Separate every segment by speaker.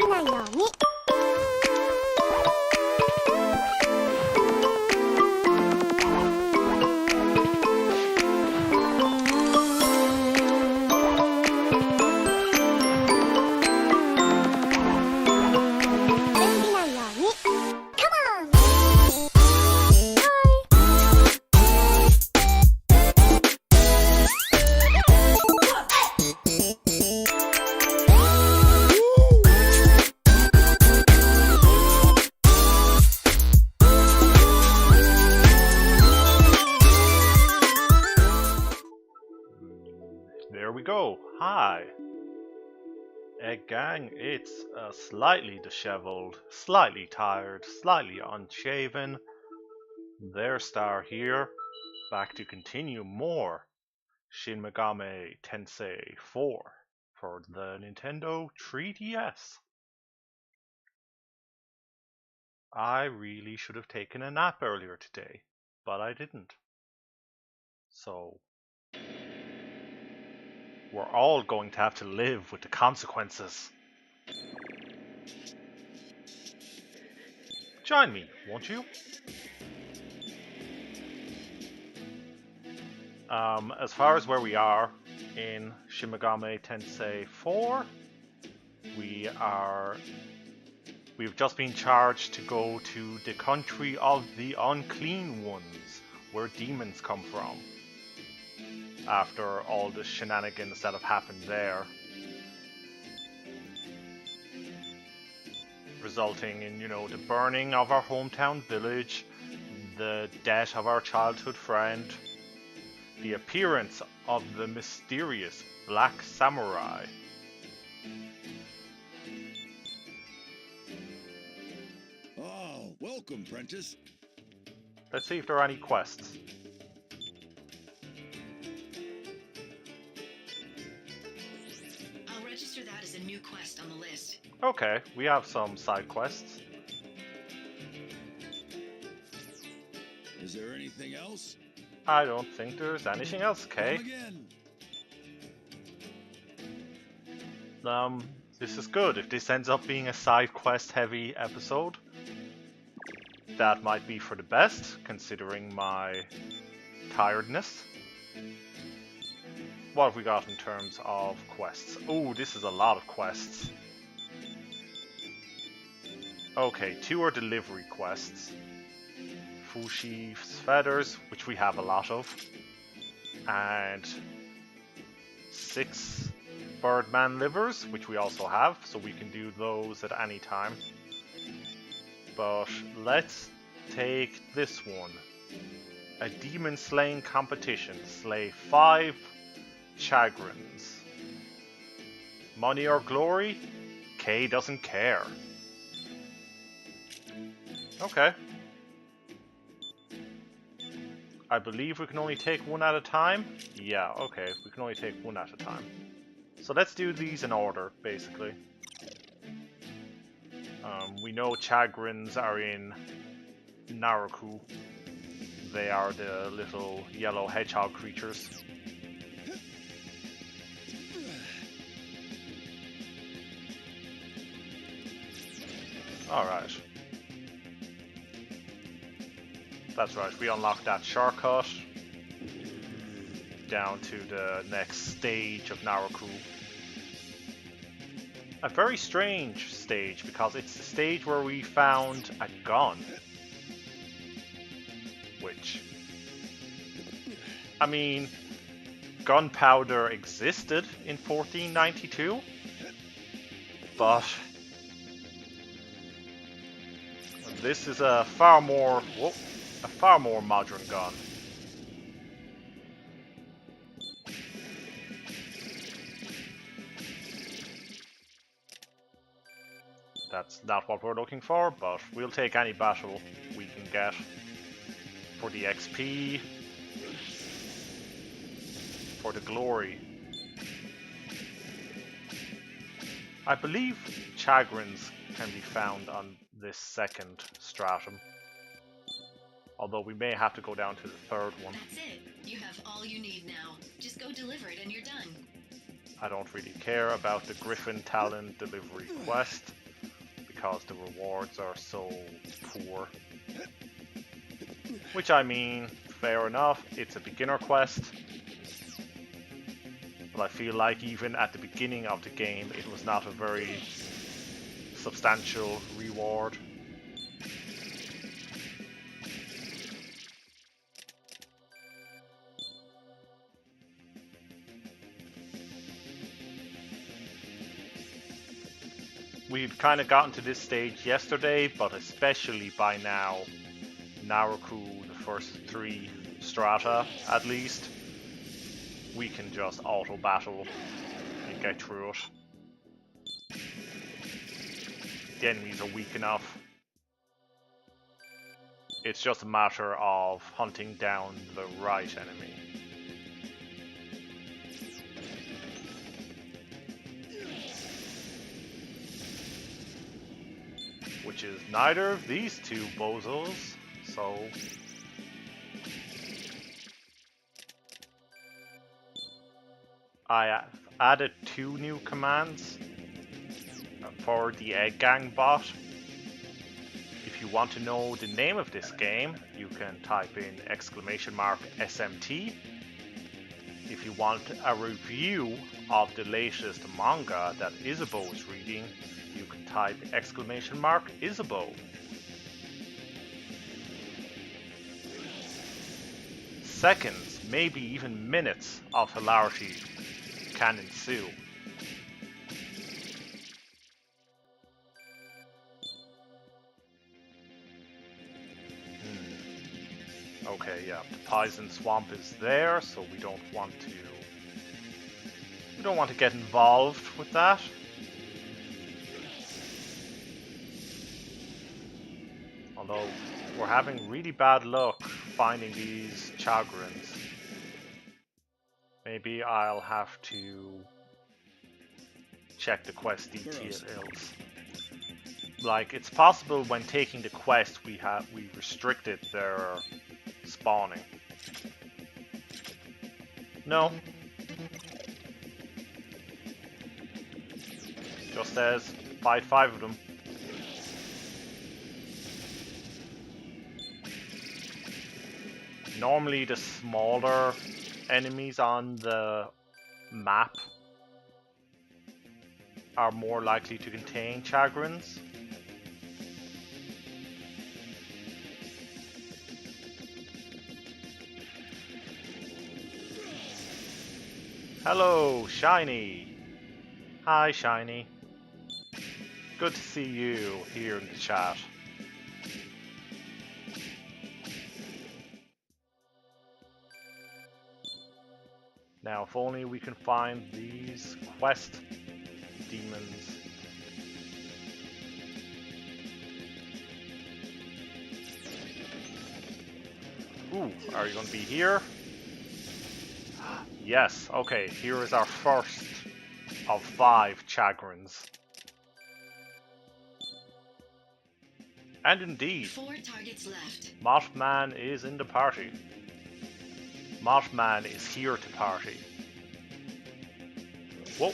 Speaker 1: ないように。
Speaker 2: There we go. Hi. Gang, it's slightly disheveled, slightly tired, slightly unshaven. Their star here, back to continue more Shin Megami Tensei 4 for the Nintendo 3DS. I really should have taken a nap earlier today, but I didn't. So we're all going to have to live with the consequences. Join me, won't you? As far as where we are in Shin Megami Tensei 4, we've just been charged to go to the country of the Unclean Ones, where demons come from. After all the shenanigans that have happened there, resulting in, the burning of our hometown village, the death of our childhood friend, the appearance of the mysterious Black Samurai.
Speaker 3: Oh, welcome, Prentice.
Speaker 2: Let's see if there are any quests.
Speaker 4: I'll register that as a new quest on the list.
Speaker 2: Okay, we have some side quests.
Speaker 3: Is there anything else?
Speaker 2: I don't think there's anything else, Kay.
Speaker 3: Come again.
Speaker 2: This is good. If this ends up being a side quest heavy episode, that might be for the best, considering my tiredness. What have we got in terms of quests? Oh, this is a lot of quests. Okay, 2 are delivery quests. Fushi's feathers, which we have a lot of. And 6 Birdman livers, which we also have, so we can do those at any time. But let's take this one. A demon slaying competition. Slay 5 chagrins. Money or glory? Kay doesn't care. Okay. I believe we can only take one at a time? Yeah, okay, we can only take one at a time. So let's do these in order, basically. We know chagrins are in Naruku. They are the little yellow hedgehog creatures. Alright. That's right, we unlocked that shortcut down to the next stage of Naruku. A very strange stage, because it's the stage where we found a gun. Which, I mean, gunpowder existed in 1492, but this is a far more modern gun. That's not what we're looking for, but we'll take any battle we can get for the XP, for the glory. I believe chagrins can be found on this second stratum, although we may have to go down to the third one.
Speaker 4: That's it. You have all you need now. Just go deliver it and you're done.
Speaker 2: I don't really care about the Griffin Talon delivery quest. because the rewards are so poor. Which, I mean, fair enough, it's a beginner quest. But I feel like even at the beginning of the game, it was not a very substantial reward. We've kind of gotten to this stage yesterday, but especially by now, Naruku, the first 3 strata at least, we can just auto battle and get through it. The enemies are weak enough. It's just a matter of hunting down the right enemy. Which is neither of these 2 bozos, so... I added 2 new commands for the Egg Gang bot. If you want to know the name of this game, you can type in !SMT. If you want a review of the latest manga that Isabeau is reading, you can type !Isabeau. Seconds, maybe even minutes of hilarity can ensue. Okay, yeah, the poison swamp is there, so we don't want to get involved with that. Although we're having really bad luck finding these chagrins. Maybe I'll have to check the quest details. Like, it's possible when taking the quest we restricted their spawning. No. Just says fight 5 of them. Normally the smaller enemies on the map are more likely to contain chagrins. Hello, Shiny! Hi, Shiny. Good to see you here in the chat. Now, if only we can find these quest demons. Ooh, are you going to be here? Yes, okay, here is our first of 5 chagrins. And indeed,
Speaker 4: 4 targets left.
Speaker 2: Mothman is in the party. Mothman is here to party. Whoa.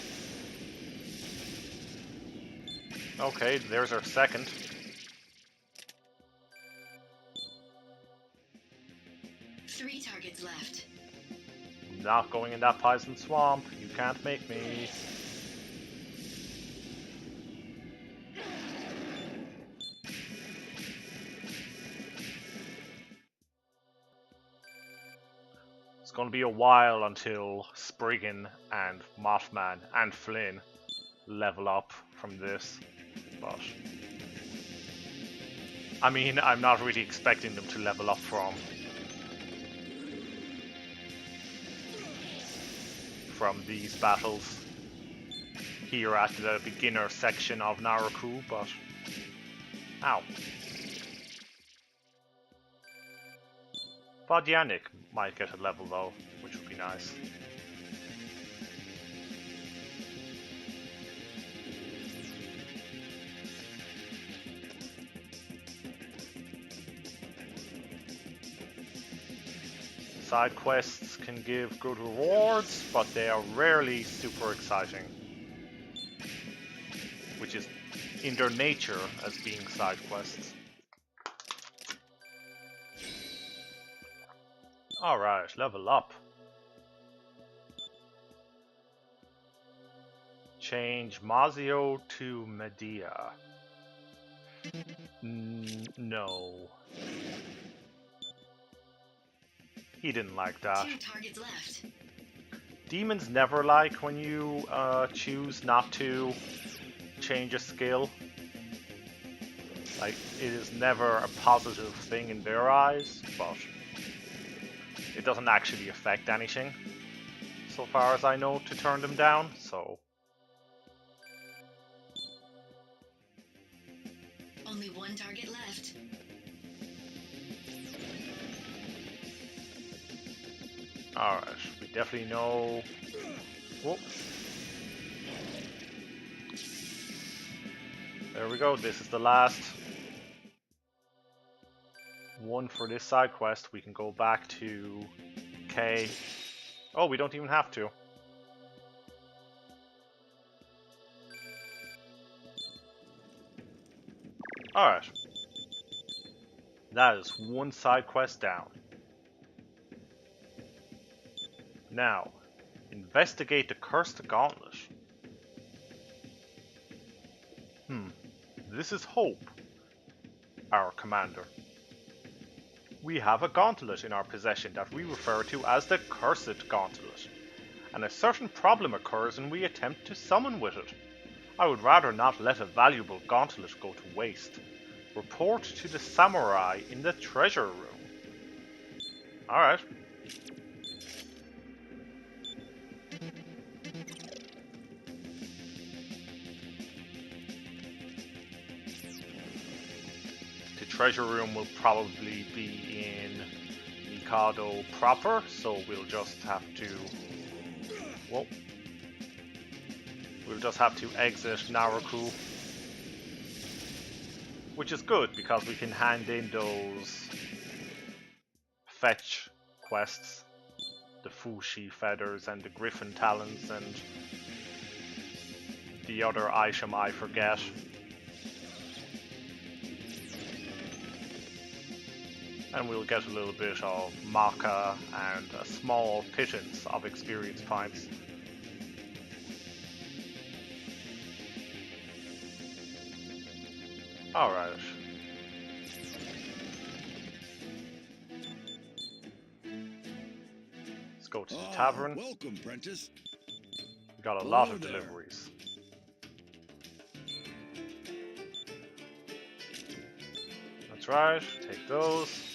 Speaker 2: Okay, there's our second.
Speaker 4: Three targets left.
Speaker 2: Not going in that poison swamp. You can't make me. It's going to be a while until Spriggan and Mothman and Flynn level up from this, but I mean, I'm not really expecting them to level up from these battles here at the beginner section of Naruku, but ow. Vodyanik might get a level though, which would be nice. Side quests can give good rewards, but they are rarely super exciting. which is in their nature as being side quests. Alright, level up. Change Mazio to Medea. No. He didn't like that.
Speaker 4: 2 targets left.
Speaker 2: Demons never like when you choose not to change a skill. Like, it is never a positive thing in their eyes, but it doesn't actually affect anything, so far as I know, to turn them down, so...
Speaker 4: Only 1 target left.
Speaker 2: Alright, we definitely know... Whoop. There we go, this is the last one for this side quest. We can go back to K. Oh, we don't even have to. Alright. That is one side quest down. Now, investigate the cursed gauntlet. This is Hope, our commander. We have a gauntlet in our possession that we refer to as the Cursed Gauntlet, and a certain problem occurs when we attempt to summon with it. I would rather not let a valuable gauntlet go to waste. Report to the samurai in the treasure room. Alright. The treasure room will probably be in Mikado proper, so we'll just have to... Whoa. We'll just have to exit Naruku. Which is good, because we can hand in those fetch quests. The Fushi feathers and the Griffin talons and the other item I forget. And we'll get a little bit of Maka and a small pittance of experience points. Alright. Let's go to the tavern.
Speaker 3: Welcome, Prentice.
Speaker 2: We got a lot
Speaker 3: Hello
Speaker 2: of
Speaker 3: there.
Speaker 2: deliveries. That's right, take those.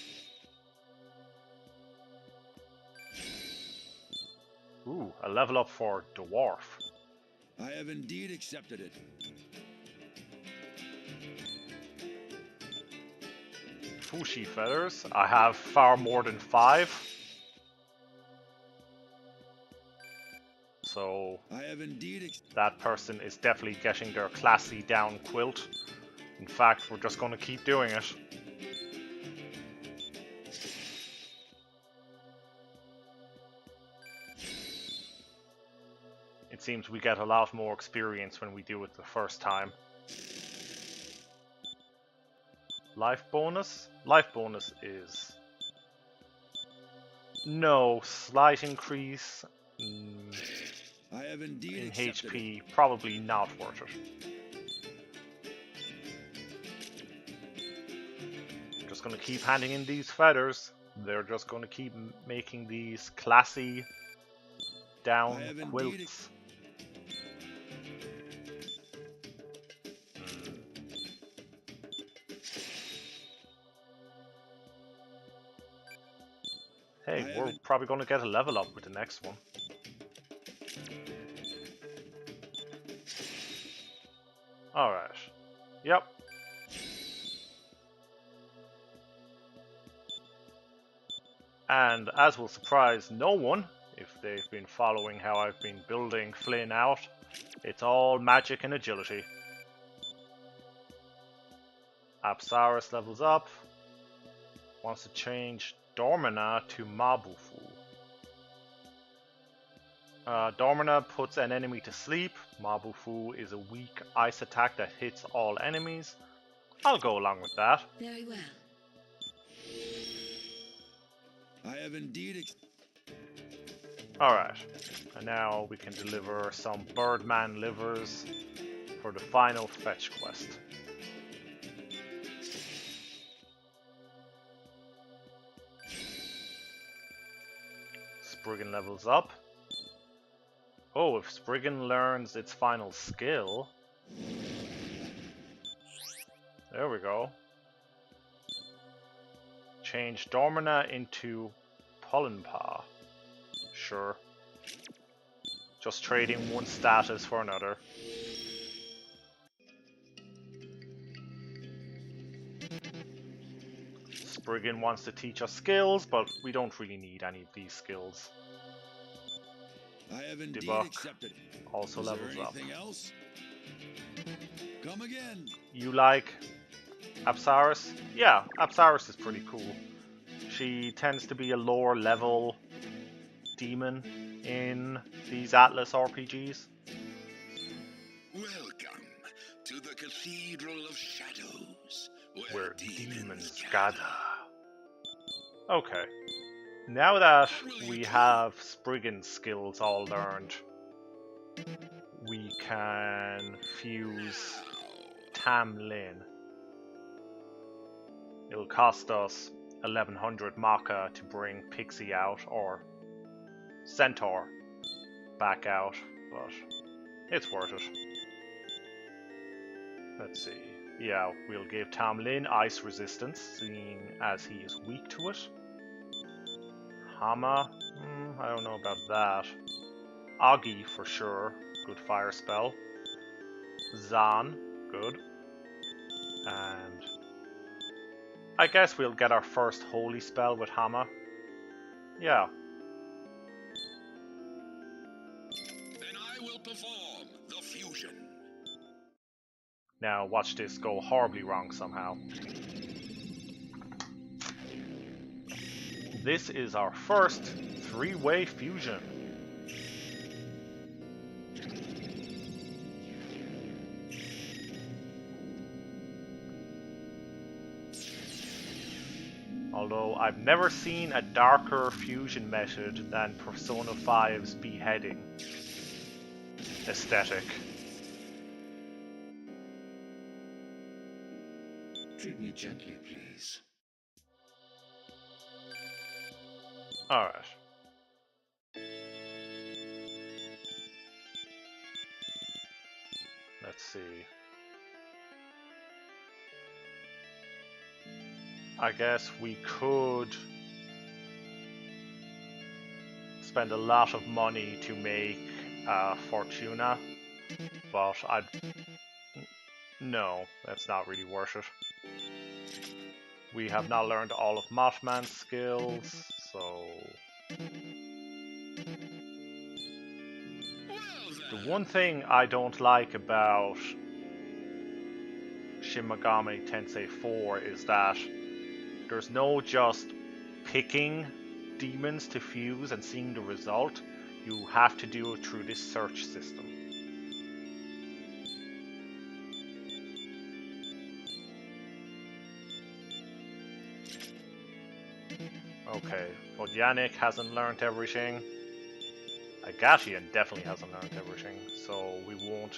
Speaker 2: Ooh, a level up for Dwarf.
Speaker 3: I have indeed accepted it.
Speaker 2: Fushi feathers. I have far more than 5. So
Speaker 3: I have indeed
Speaker 2: that person is definitely getting their classy down quilt. In fact, we're just going to keep doing it. It seems we get a lot more experience when we do it the first time. Life bonus? Life bonus is... No, slight increase
Speaker 3: I have indeed
Speaker 2: in
Speaker 3: accepted
Speaker 2: HP, probably not worth it. Just gonna keep handing in these feathers. They're just gonna keep making these classy down
Speaker 3: I have indeed
Speaker 2: quilts. Hey, we're probably gonna get a level up with the next one. Alright. Yep. And as will surprise no one, if they've been following how I've been building Flynn out, it's all magic and agility. Apsaris levels up. Wants to change Dormina to Mabufu. Dormina puts an enemy to sleep. Mabufu is a weak ice attack that hits all enemies. I'll go along with that.
Speaker 4: Very well.
Speaker 3: I have indeed.
Speaker 2: Alright, and now we can deliver some Birdman livers for the final fetch quest. Spriggan levels up. Oh, if Spriggan learns its final skill... There we go. Change Dormina into Pollenpaw. Sure. Just trading one status for another. Spriggan wants to teach us skills, but we don't really need any of these skills.
Speaker 3: I have indeed
Speaker 2: Debug
Speaker 3: accepted.
Speaker 2: also
Speaker 3: Is
Speaker 2: levels
Speaker 3: there
Speaker 2: up.
Speaker 3: anything else? Come again.
Speaker 2: You like Apsaris? Yeah, Apsaris is pretty cool. She tends to be a lower level demon in these Atlas RPGs.
Speaker 1: Welcome to the Cathedral of Shadows,
Speaker 2: Where demons gather. Okay. Now that we have Spriggan's skills all learned, we can fuse Tamlin. It'll cost us 1100 Maka to bring Pixie out, or Centaur back out, but it's worth it. Let's see. Yeah, we'll give Tamlin ice resistance, seeing as he is weak to it. Hama, I don't know about that. Agi for sure, good fire spell. Zan, good. And I guess we'll get our first holy spell with Hama. Yeah.
Speaker 1: Then I will perform the fusion.
Speaker 2: Now watch this go horribly wrong somehow. This is our first three-way fusion. Although I've never seen a darker fusion method than Persona 5's beheading aesthetic.
Speaker 1: Treat me gently, please.
Speaker 2: Alright. Let's see. I guess we could spend a lot of money to make Fortuna, but no, that's not really worth it. We have not learned all of Mothman's skills, so... The one thing I don't like about Shin Megami Tensei 4 is that there's no just picking demons to fuse and seeing the result. You have to do it through this search system. Okay, but Yannick hasn't learned everything. Agatian definitely hasn't learned everything, so we won't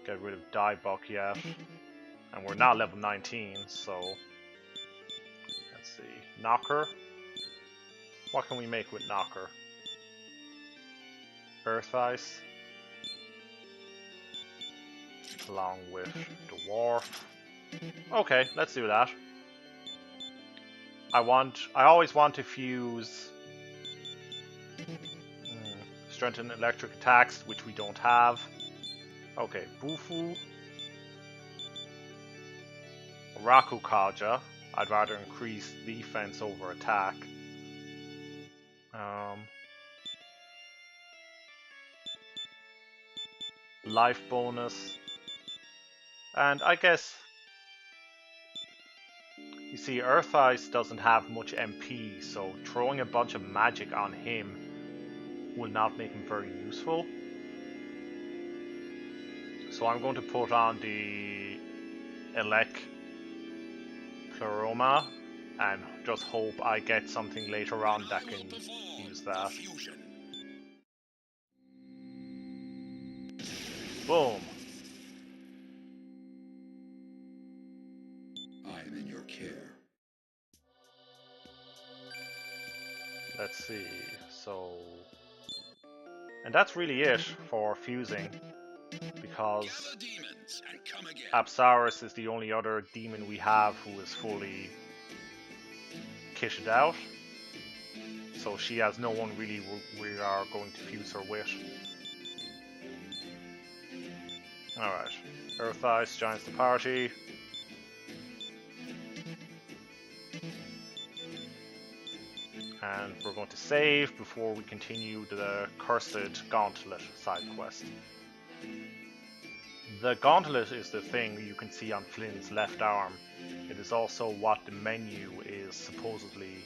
Speaker 2: get rid of Diebuck yet. And we're not level 19, so... Let's see. Knocker? What can we make with Knocker? Earth Ice. Along with Dwarf. Okay, let's do that. I always want to fuse strengthen electric attacks, which we don't have. Okay, Bufu. Rakukaja. I'd rather increase defense over attack. Life bonus. And I guess... You see, Earth Ice doesn't have much MP, so throwing a bunch of magic on him will not make him very useful. So I'm going to put on the Pleroma and just hope I get something later on that can use that. Boom.
Speaker 3: I am in your care.
Speaker 2: Let's see. So, and that's really it for fusing, because Apsaris is the only other demon we have who is fully kitted out. So she has no one really we are going to fuse her with. Alright. Earth Ice joins the party. And we're going to save before we continue the Cursed Gauntlet side quest. The gauntlet is the thing you can see on Flynn's left arm. It is also what the menu is supposedly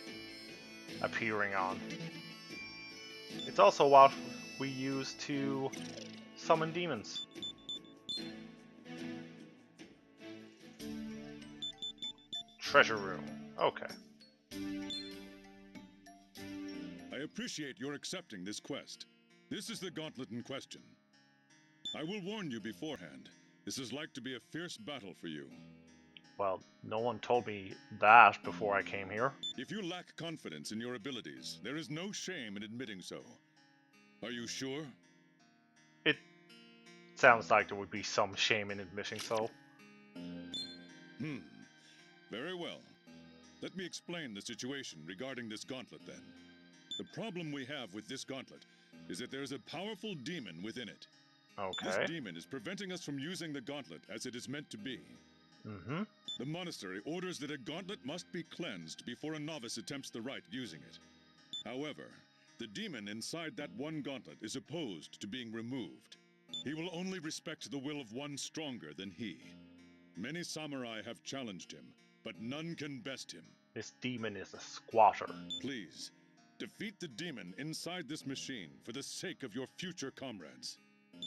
Speaker 2: appearing on. It's also what we use to summon demons. Treasure room. Okay.
Speaker 5: I appreciate your accepting this quest. This is the gauntlet in question. I will warn you beforehand. This is like to be a fierce battle for you.
Speaker 2: Well, no one told me that before I came here.
Speaker 5: If you lack confidence in your abilities, there is no shame in admitting so. Are you sure?
Speaker 2: It sounds like there would be some shame in admitting so.
Speaker 5: Very well. Let me explain the situation regarding this gauntlet then. The problem we have with this gauntlet is that there is a powerful demon within it.
Speaker 2: Okay.
Speaker 5: This demon is preventing us from using the gauntlet as it is meant to be. The monastery orders that a gauntlet must be cleansed before a novice attempts the rite using it. However, the demon inside that one gauntlet is opposed to being removed. He will only respect the will of one stronger than he. Many samurai have challenged him, but none can best him.
Speaker 2: This demon is a squatter.
Speaker 5: Please, defeat the demon inside this machine for the sake of your future comrades.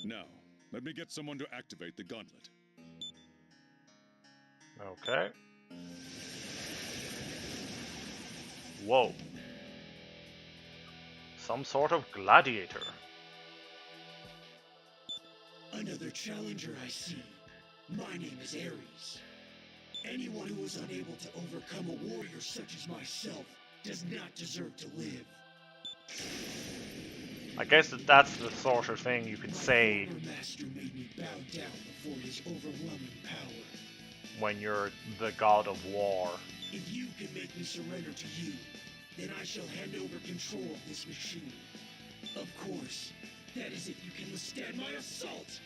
Speaker 5: Now, let me get someone to activate the gauntlet.
Speaker 2: Okay. Whoa. Some sort of gladiator.
Speaker 6: Another challenger I see. My name is Ares. Anyone who is unable to overcome a warrior such as myself does not deserve to live.
Speaker 2: I guess that's the sort of thing you could say
Speaker 6: My master made me bow down before his overwhelming power.
Speaker 2: when you're the god of war.
Speaker 6: If you can make me surrender to you, then I shall hand over control of this machine. Of course, that is if you can withstand my assault.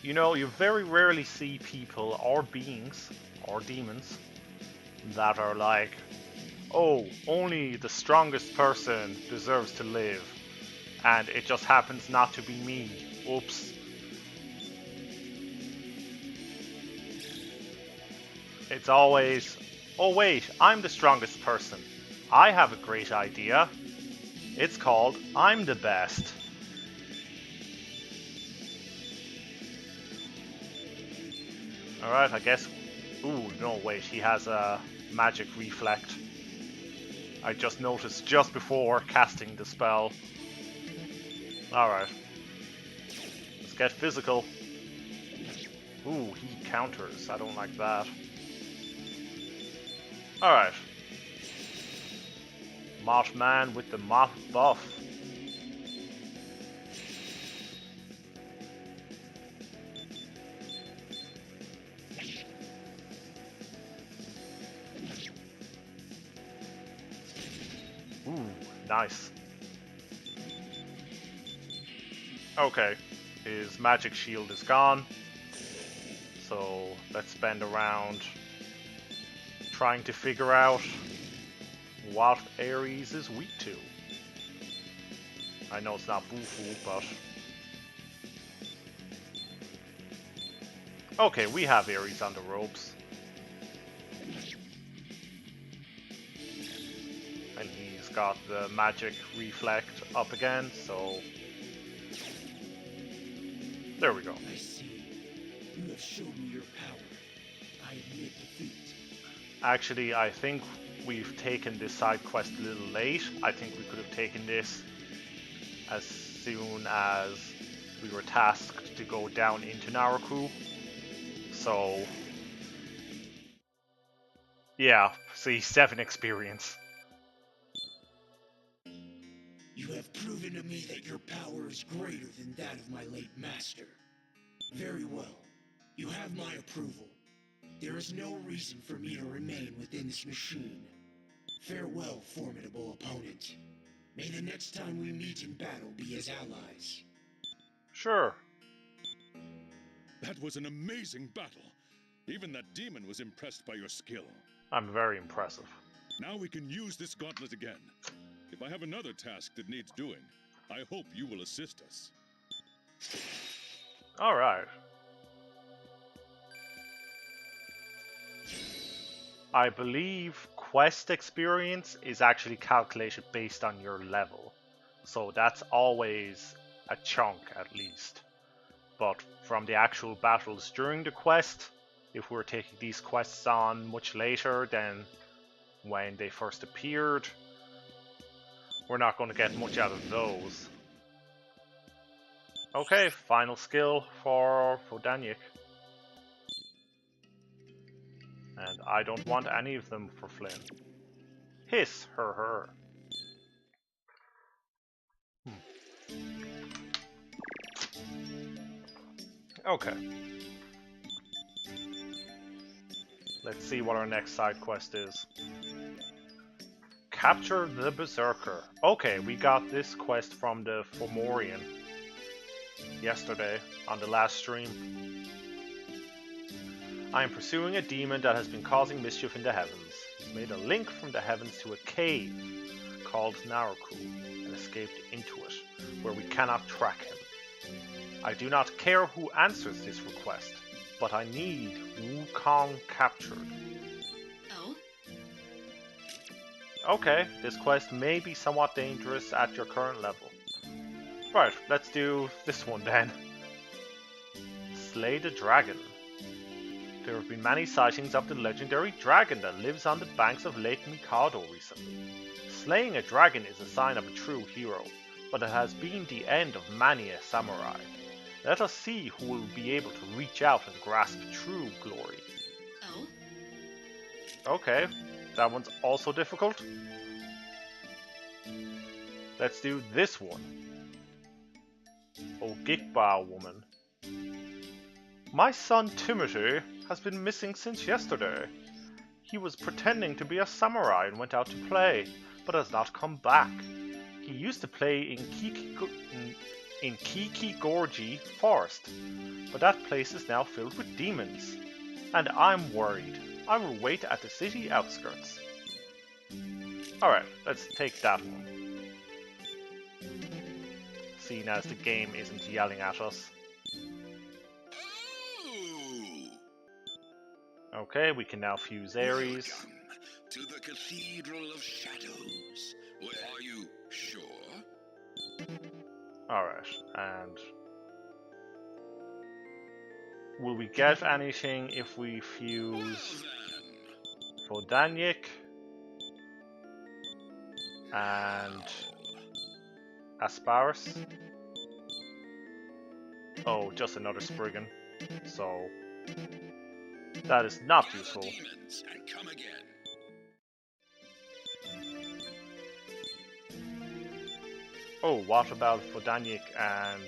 Speaker 2: You know, you very rarely see people or beings or demons that are like, oh, only the strongest person deserves to live, and it just happens not to be me. Oops. It's always, oh wait, I'm the strongest person. I have a great idea. It's called, I'm the best. Alright, I guess... Ooh, no, wait, he has a magic reflect. I just noticed just before casting the spell. Alright. Let's get physical. Ooh, he counters. I don't like that. Alright. Mothman with the moth buff. Ooh, nice. Okay, his magic shield is gone. So let's spend a round trying to figure out what Ares is weak to. I know it's not Bufu, but... Okay, we have Ares on the ropes. And he's got the magic reflect up again, so there we go.
Speaker 6: I see. You have shown me your power. I admit defeat.
Speaker 2: Actually, I think we've taken this side quest a little late. I think we could have taken this as soon as we were tasked to go down into Naruku. So, yeah, see, 7 experience.
Speaker 6: You have proven to me that your power is greater than that of my late master. Very well. You have my approval. There is no reason for me to remain within this machine. Farewell, formidable opponent. May the next time we meet in battle be as allies.
Speaker 2: Sure.
Speaker 5: That was an amazing battle. Even that demon was impressed by your skill.
Speaker 2: I'm very impressive.
Speaker 5: Now we can use this gauntlet again. If I have another task that needs doing, I hope you will assist us.
Speaker 2: Alright. I believe quest experience is actually calculated based on your level. So that's always a chunk at least. But from the actual battles during the quest, if we're taking these quests on much later than when they first appeared, we're not going to get much out of those. Okay, final skill for Danyik. And I don't want any of them for Flynn. Hiss, her. Okay. Let's see what our next side quest is. Capture the Berserker. Okay, we got this quest from the Fomorian yesterday on the last stream. I am pursuing a demon that has been causing mischief in the heavens. He's made a link from the heavens to a cave called Naruku and escaped into it, where we cannot track him. I do not care who answers this request, but I need Wukong captured.
Speaker 4: Oh?
Speaker 2: Okay, this quest may be somewhat dangerous at your current level. Right, let's do this one then. Slay the dragon. There have been many sightings of the legendary dragon that lives on the banks of Lake Mikado recently. Slaying a dragon is a sign of a true hero, but it has been the end of many a samurai. Let us see who will be able to reach out and grasp true glory.
Speaker 4: Oh?
Speaker 2: Okay, that one's also difficult. Let's do this one. Ogikba woman. My son Timothy has been missing since yesterday. He was pretending to be a samurai and went out to play, but has not come back. He used to play in Kikigorji Forest, but that place is now filled with demons. And I'm worried. I will wait at the city outskirts. Alright, let's take that one. Seeing as the game isn't yelling at us. Okay, we can now fuse Ares.
Speaker 1: Welcome to the Cathedral of Shadows. Are you sure?
Speaker 2: Alright, and will we get anything if we fuse Vodanyik and Asparus? Oh, just another Spriggan. So that is not useful.
Speaker 1: Demons and come again.
Speaker 2: Oh, what about Vodanyik and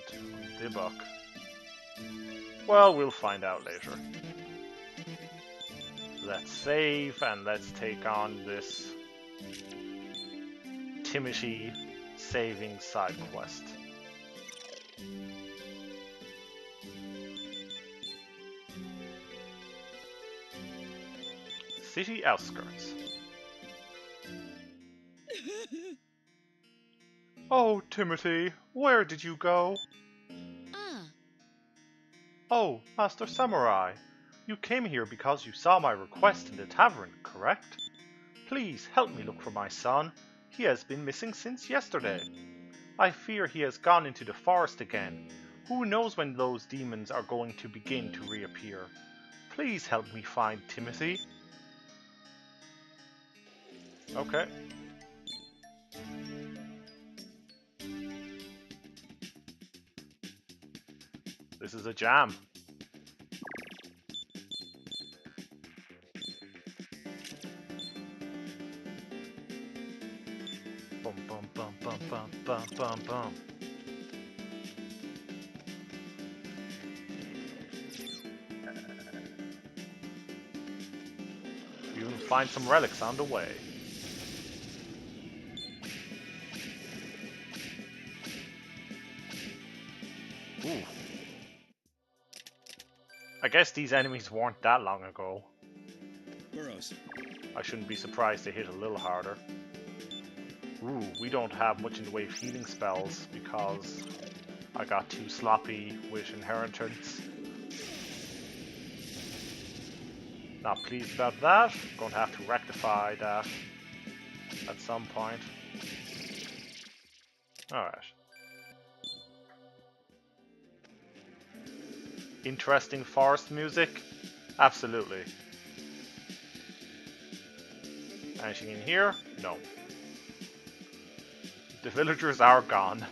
Speaker 2: Dibok? Well, we'll find out later. Let's save and let's take on this Timothy saving side quest. City outskirts. Oh, Timothy, where did you go? Oh, Master Samurai, you came here because you saw my request in the tavern, correct? Please help me look for my son. He has been missing since yesterday. I fear he has gone into the forest again. Who knows when those demons are going to begin to reappear? Please help me find Timothy. Okay. This is a jam. Bum bum bum bum bum bum bum bum. You can find some relics on the way. Ooh. I guess these enemies weren't that long ago.
Speaker 3: Burrows.
Speaker 2: I shouldn't be surprised they hit a little harder. Ooh, we don't have much in the way of healing spells because I got too sloppy with inheritance. Not pleased about that. Going to have to rectify that at some point. Alright. Interesting forest music? Absolutely. Anything in here? No. The villagers are gone.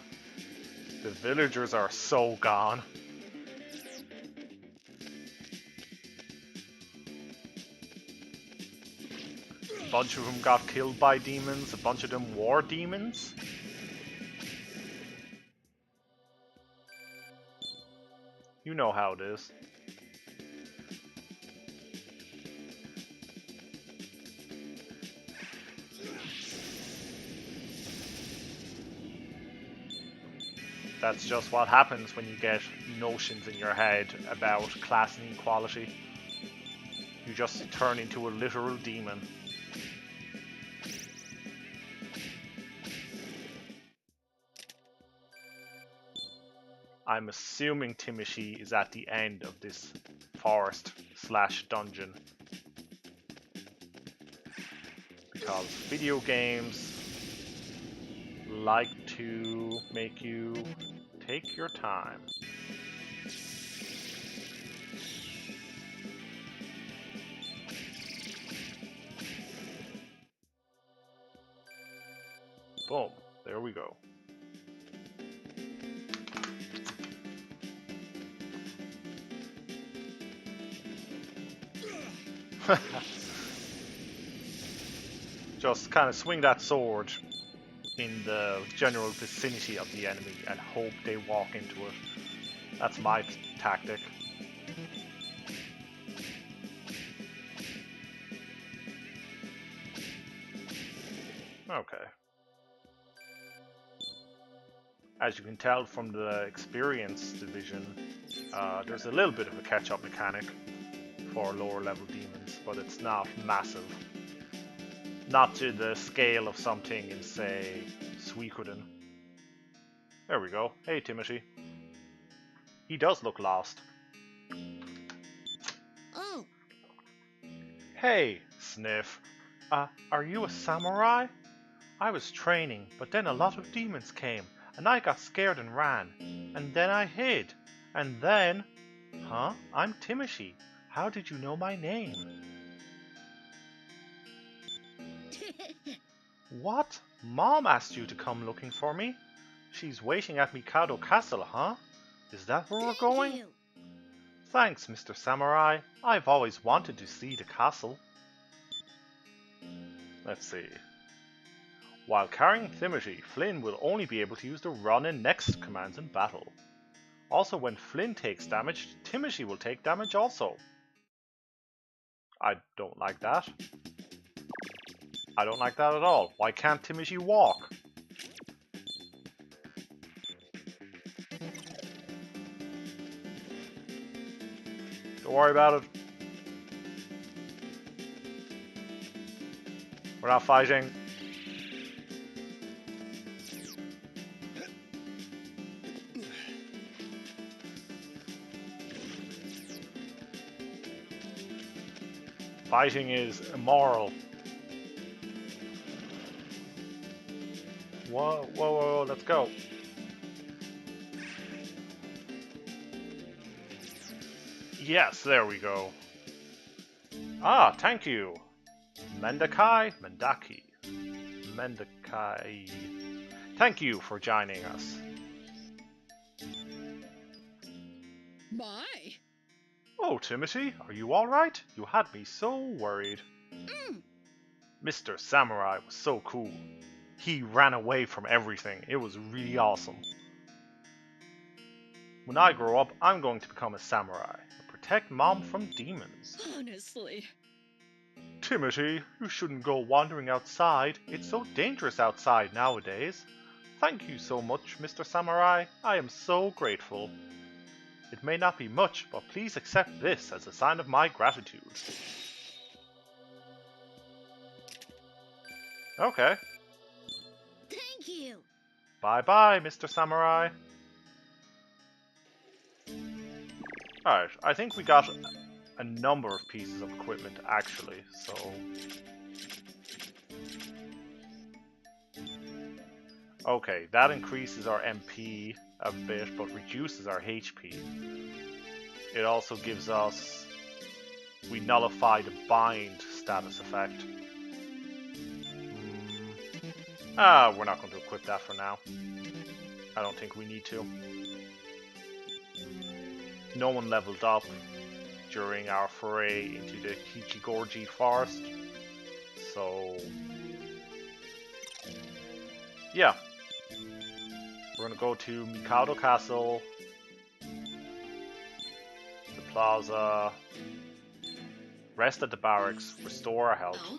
Speaker 2: The villagers are so gone. A bunch of them got killed by demons, a bunch of them were demons. You know how it is. That's just what happens when you get notions in your head about class inequality. You just turn into a literal demon. I'm assuming Timothy is at the end of this forest / dungeon. Because video games like to make you take your time. Boom, there we go. Just kind of swing that sword in the general vicinity of the enemy and hope they walk into it. That's my tactic. Okay. As you can tell from the experience division, there's a little bit of a catch-up mechanic for lower level demons, but it's not massive. Not to the scale of something in, say, Suikoden. There we go. Hey, Timothy. He does look lost.
Speaker 7: Oh.
Speaker 2: Hey, Sniff. Are you a samurai? I was training, but then a lot of demons came, and I got scared and ran. And then I hid. And then... Huh? I'm Timothy. How did you know my name? What? Mom asked you to come looking for me? She's waiting at Mikado Castle, huh? Is that where we're going?
Speaker 7: You.
Speaker 2: Thanks, Mr. Samurai. I've always wanted to see the castle. Let's see. While carrying Timothy, Flynn will only be able to use the run and next commands in battle. Also, when Flynn takes damage, Timothy will take damage also. I don't like that. I don't like that at all. Why can't Timothy walk? Don't worry about it. We're not fighting. Fighting is immoral. Whoa, whoa, whoa, let's go. Yes, there we go. Ah, thank you. Mendaki. Thank you for joining us.
Speaker 7: My.
Speaker 2: Oh, Timothy, are you alright? You had me so worried. Mr. Samurai was so cool. He ran away from everything. It was really awesome. When I grow up, I'm going to become a samurai and protect Mom from demons.
Speaker 7: Honestly.
Speaker 2: Timothy, you shouldn't go wandering outside. It's so dangerous outside nowadays. Thank you so much, Mr. Samurai. I am so grateful. It may not be much, but please accept this as a sign of my gratitude. Okay.
Speaker 7: Thank you.
Speaker 2: Bye-bye, Mr. Samurai. Alright, I think we got a number of pieces of equipment, actually, so... Okay, that increases our MP a bit, but reduces our HP. It also gives us... We nullify the bind status effect. We're not going to equip that for now. I don't think we need to. No one leveled up during our foray into the Kichigorji forest. So... yeah. We're going to go to Mikado Castle, the plaza, rest at the barracks, restore our health.
Speaker 4: Oh,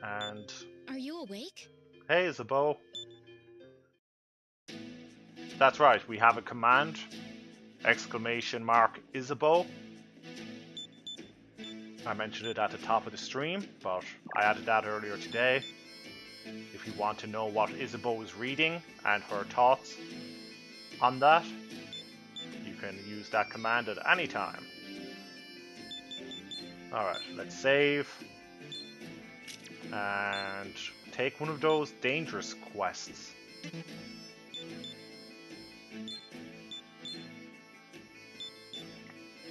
Speaker 2: And...
Speaker 7: Are you awake?
Speaker 2: hey, Zabo. That's right, we have a command. Exclamation mark Isabeau. I mentioned it at the top of the stream, but I added that earlier today. If you want to know what Isabeau is reading and her thoughts on that, you can use that command at any time. Alright, let's save. And take one of those dangerous quests.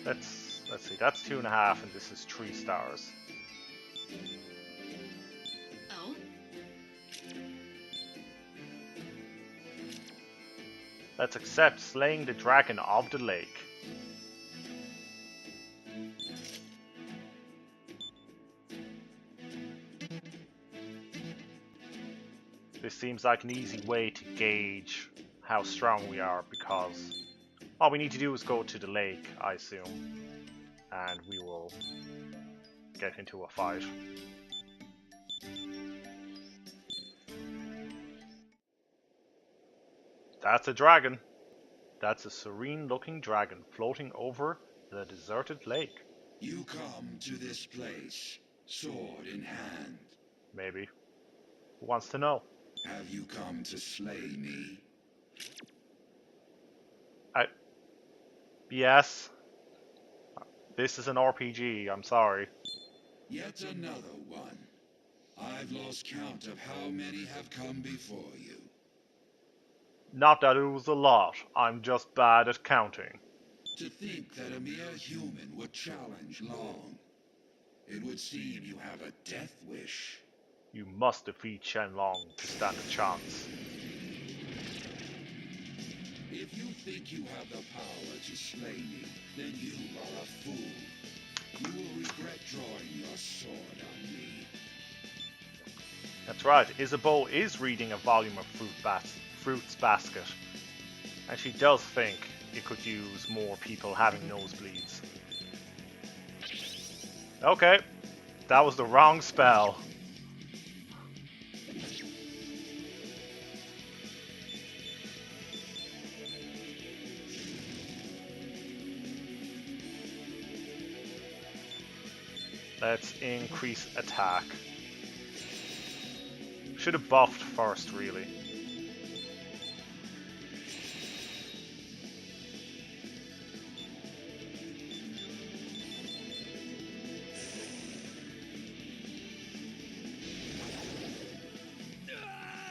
Speaker 2: Let's see, that's 2.5 and this is 3 stars.
Speaker 4: oh,
Speaker 2: Let's accept slaying the dragon of the lake. This seems like an easy way to gauge how strong we are, because all we need to do is go to the lake, I assume, and we will get into a fight. That's a dragon. That's a serene-looking dragon floating over the deserted lake.
Speaker 6: You come to this place, sword in hand.
Speaker 2: Maybe. Who wants to know?
Speaker 6: Have you come to slay me?
Speaker 2: Yes. This is an RPG, I'm sorry.
Speaker 6: Yet another one. I've lost count of how many have come before you.
Speaker 2: Not that it was a lot, I'm just bad at counting.
Speaker 6: To think that a mere human would challenge long. It would seem you have a death wish.
Speaker 2: You must defeat Shenlong to stand a chance.
Speaker 6: If you think you have the power to slay me, then you are a fool. You will regret drawing your sword on me.
Speaker 2: That's right, Isabeau is reading a volume of Fruits Basket. And she does think it could use more people having nosebleeds. Okay, that was the wrong spell. Let's increase attack. Should have buffed first, really.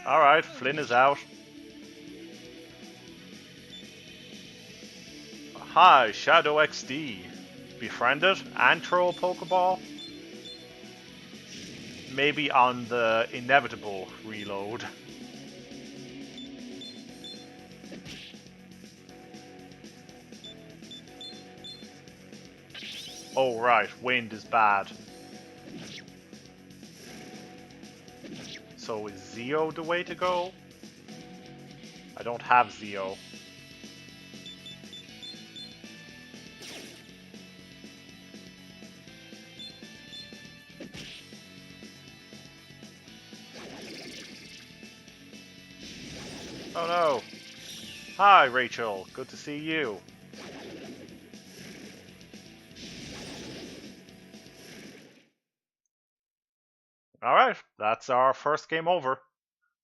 Speaker 2: Alright, Flynn is out. Hi, Shadow XD. Befriend it and throw a Pokeball? Maybe on the inevitable reload. Oh right, wind is bad. So is Zeo the way to go? I don't have Zeo. Oh no! Hi Rachel, good to see you. Alright, that's our first game over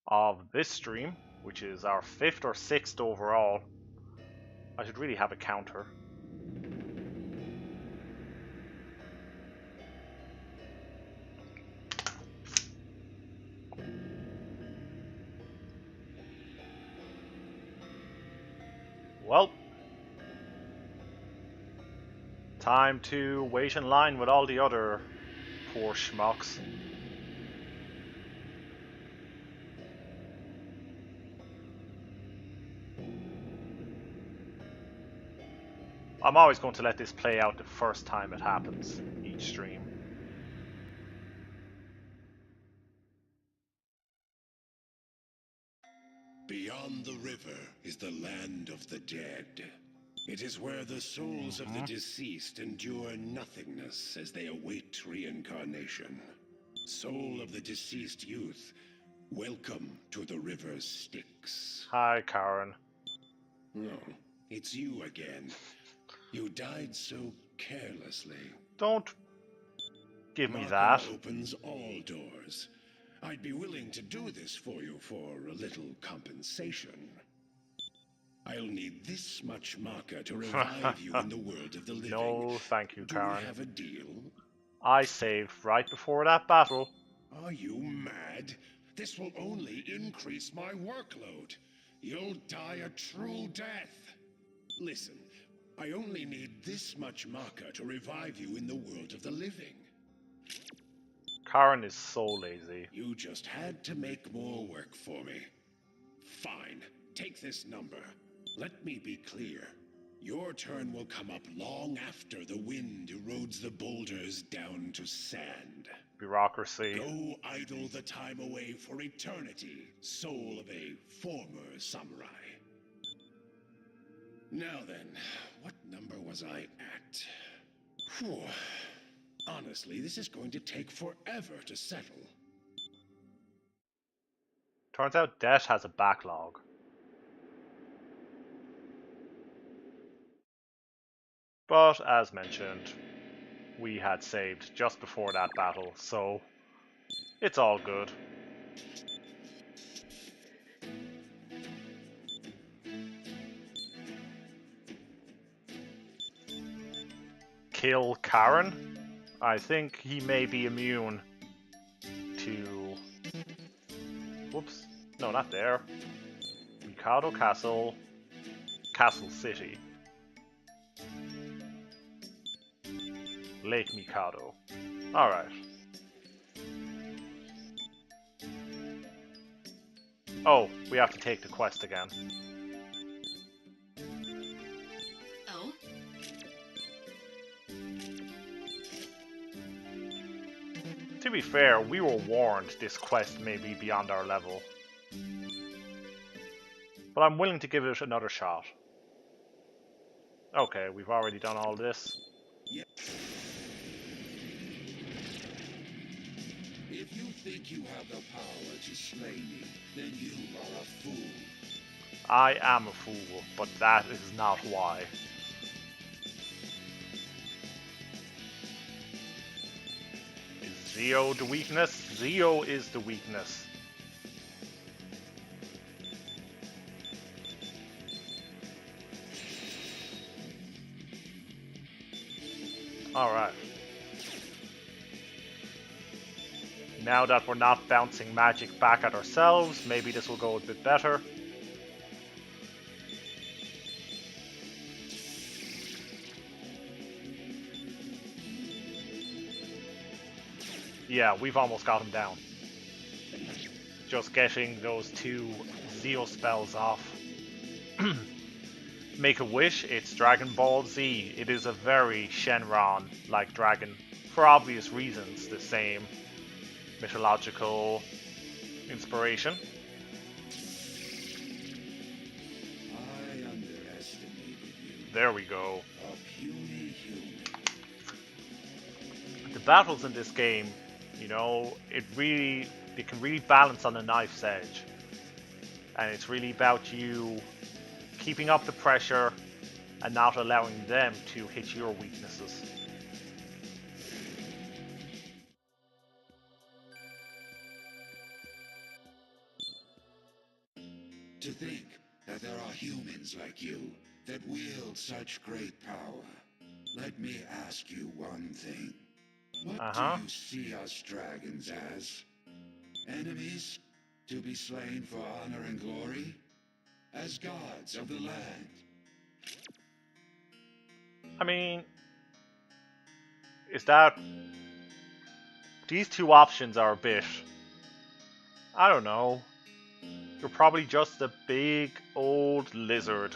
Speaker 2: of this stream, which is our 5th or 6th overall. I should really have a counter. Well, time to wait in line with all the other poor schmucks. I'm always going to let this play out the first time it happens, each stream.
Speaker 6: Beyond the river is the land of the dead. It is where the souls of the deceased endure nothingness as they await reincarnation. Soul of the deceased youth, welcome to the river Styx.
Speaker 2: Hi, Karen.
Speaker 6: No, it's you again. You died so carelessly.
Speaker 2: Don't give me
Speaker 6: Maka
Speaker 2: that.
Speaker 6: opens all doors. I'd be willing to do this for you for a little compensation. I'll need this much Maka to revive you in the world of the living.
Speaker 2: No, thank you,
Speaker 6: Do
Speaker 2: Karen.
Speaker 6: we have a deal?
Speaker 2: I saved right before that battle.
Speaker 6: Are you mad? This will only increase my workload. You'll die a true death. Listen, I only need this much Maka to revive you in the world of the living.
Speaker 2: Karen is so lazy.
Speaker 6: You just had to make more work for me. Fine, take this number. Let me be clear. Your turn will come up long after the wind erodes the boulders down to sand.
Speaker 2: Bureaucracy.
Speaker 6: Go idle the time away for eternity, soul of a former samurai. Now then, what number was I at? Whew. Honestly, this is going to take forever to settle.
Speaker 2: Turns out Death has a backlog. But, as mentioned, we had saved just before that battle, so it's all good. Kill Karen? I think he may be immune to... Whoops. No, not there. Mikado Castle. Castle City. Lake Mikado. Alright. Oh, we have to take the quest again.
Speaker 4: Oh?
Speaker 2: To be fair, we were warned this quest may be beyond our level. But I'm willing to give it another shot. Okay, we've already done all this.
Speaker 6: Yep. If you think you have the power to slay me, then you are a fool.
Speaker 2: I am a fool, but that is not why. Is Zeo the weakness? Zeo is the weakness. Alright. Now that we're not bouncing magic back at ourselves, maybe this will go a bit better. Yeah, we've almost got him down. Just getting those 2 Zeo spells off. Make a Wish, it's Dragon Ball Z. It is a very Shenron-like dragon. For obvious reasons, the same mythological inspiration.
Speaker 6: I underestimated you.
Speaker 2: There we go.
Speaker 6: A puny human.
Speaker 2: The battles in this game, you know, they can really balance on a knife's edge. And it's really about you keeping up the pressure and not allowing them to hit your weaknesses.
Speaker 6: To think that there are humans like you that wield such great power. Let me ask you one thing. What do you see us dragons as? Enemies to be slain for honor and glory? As gods of the land?
Speaker 2: I mean, is that... These 2 options are a bit... I don't know. You're probably just a big old lizard.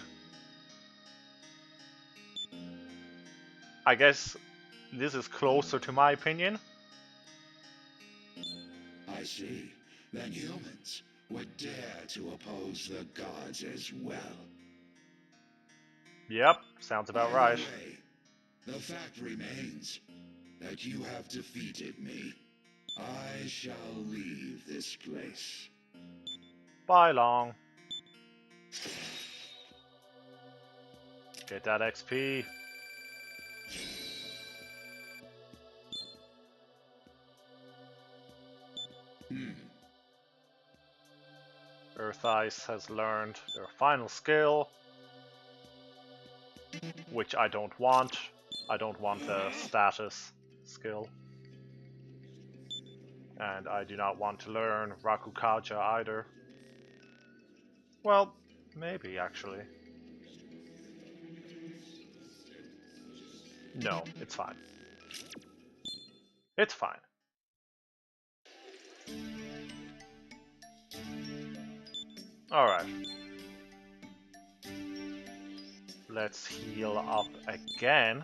Speaker 2: I guess this is closer to my opinion.
Speaker 6: I see. Then humans would dare to oppose the gods as well.
Speaker 2: Yep, sounds about
Speaker 6: Either
Speaker 2: right.
Speaker 6: way, the fact remains that you have defeated me. I shall leave this place.
Speaker 2: Bye, Long. Get that XP. Earth Ice has learned their final skill, which I don't want. I don't want the status skill. And I do not want to learn Rakukaja either. Well, maybe actually. No, it's fine. It's fine. Alright. Let's heal up again.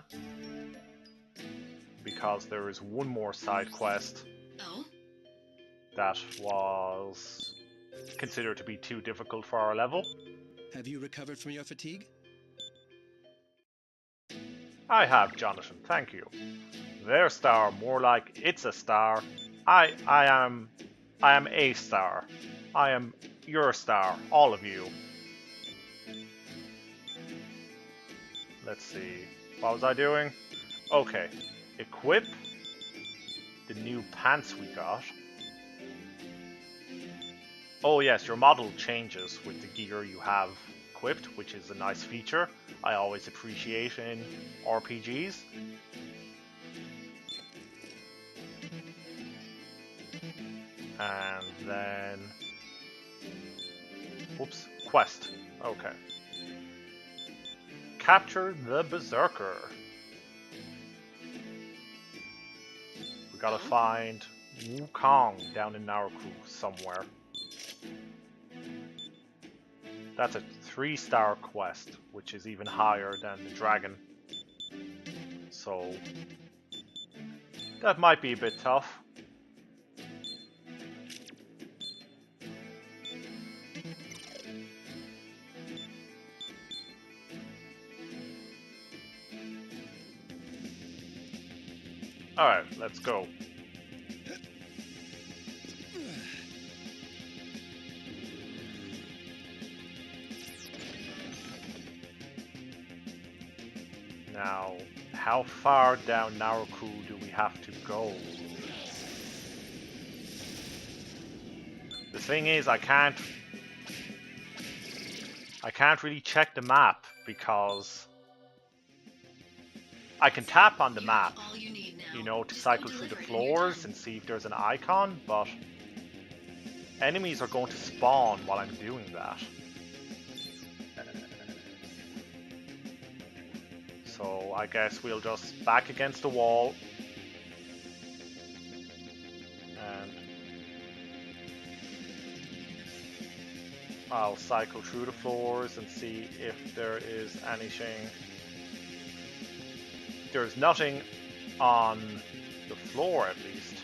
Speaker 2: Because there is one more side quest.
Speaker 4: Oh?
Speaker 2: That was considered to be too difficult for our level.
Speaker 3: Have you recovered from your fatigue?
Speaker 2: I have, Jonathan, thank you. Their star, more like it's a star. I am a star. I am your star, all of you. Let's see. What was I doing? Okay. Equip the new pants we got. Oh yes, your model changes with the gear you have equipped, which is a nice feature I always appreciate in RPGs. And then... Whoops, quest. Okay. Capture the Berserker. We gotta find Wukong down in Naruku somewhere. That's a 3-star quest, which is even higher than the dragon. So that might be a bit tough. Alright, let's go. Now, how far down Naruku do we have to go? The thing is, I can't really check the map because I can tap on the map, you know, to cycle through the floors and see if there's an icon, but enemies are going to spawn while I'm doing that. So I guess we'll just back against the wall. I'll cycle through the floors and see if there is anything. There's nothing on the floor, at least,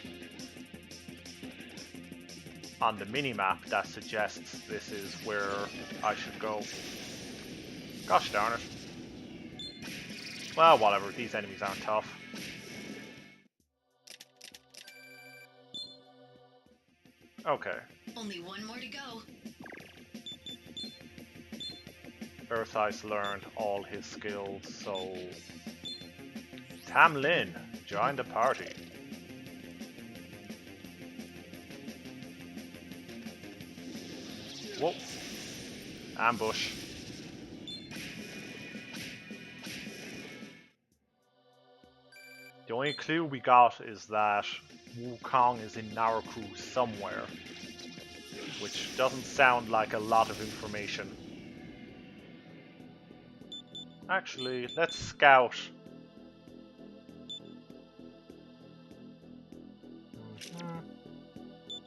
Speaker 2: on the minimap that suggests this is where I should go. Gosh darn it. Well, whatever, these enemies aren't tough. Okay.
Speaker 4: Only one more to go.
Speaker 2: Earth's learned all his skills, so Tam Lin, join the party. Whoa. Ambush. The only clue we got is that Wukong is in Naraku somewhere, which doesn't sound like a lot of information. Actually, let's scout.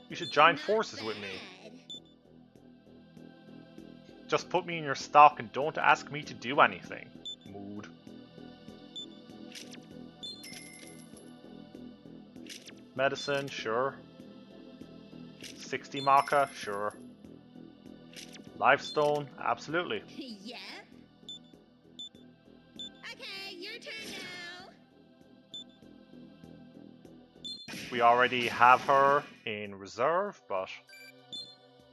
Speaker 2: You should join forces with me. Just put me in your stock and don't ask me to do anything. Mood. Medicine, sure. 60 Maka, sure. Lifestone, absolutely.
Speaker 7: Yeah. Okay, your turn now.
Speaker 2: We already have her in reserve, but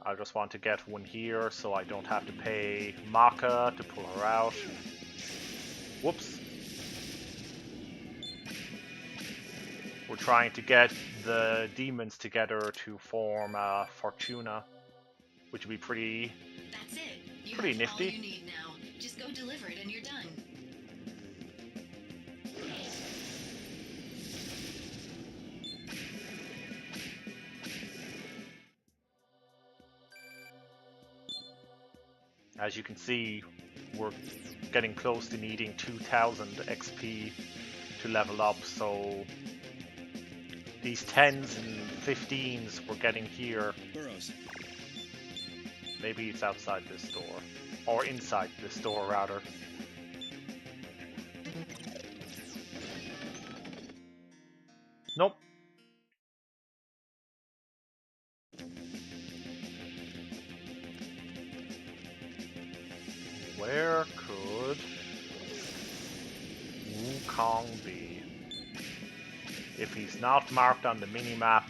Speaker 2: I just want to get one here so I don't have to pay Maka to pull her out. Whoops. We're trying to get the demons together to form Fortuna, which would be pretty
Speaker 4: That's it. You
Speaker 2: Pretty
Speaker 4: have
Speaker 2: nifty.
Speaker 4: all you need now. Just go deliver it and you're done.
Speaker 2: As you can see, we're getting close to needing 2000 XP to level up, so these 10s and 15s we're getting here.
Speaker 3: Burrows.
Speaker 2: Maybe it's outside this door. Or inside this door, rather. Nope. Where could Wukong be? If he's not marked on the minimap,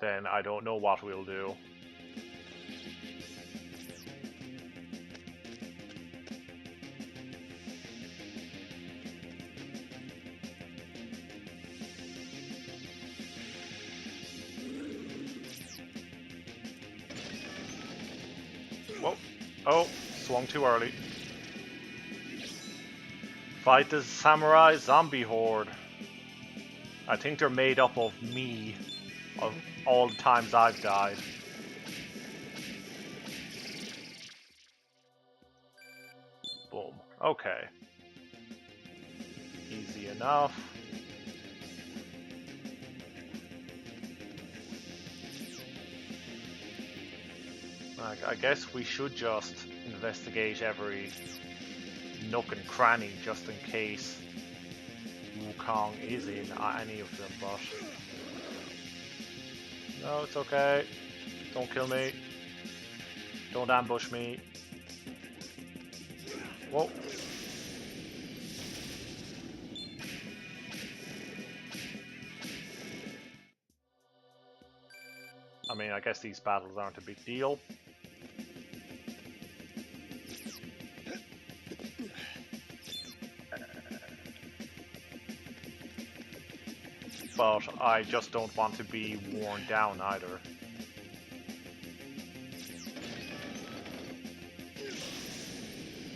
Speaker 2: then I don't know what we'll do. Whoa. Oh, swung too early. Fight the samurai zombie horde. I think they're made up of me, of all the times I've died. Boom. Okay. Easy enough. I guess we should just investigate every nook and cranny just in case Wukong is in any of them, but no, it's okay. Don't kill me. Don't ambush me. Whoa. I mean, I guess these battles aren't a big deal. But I just don't want to be worn down either.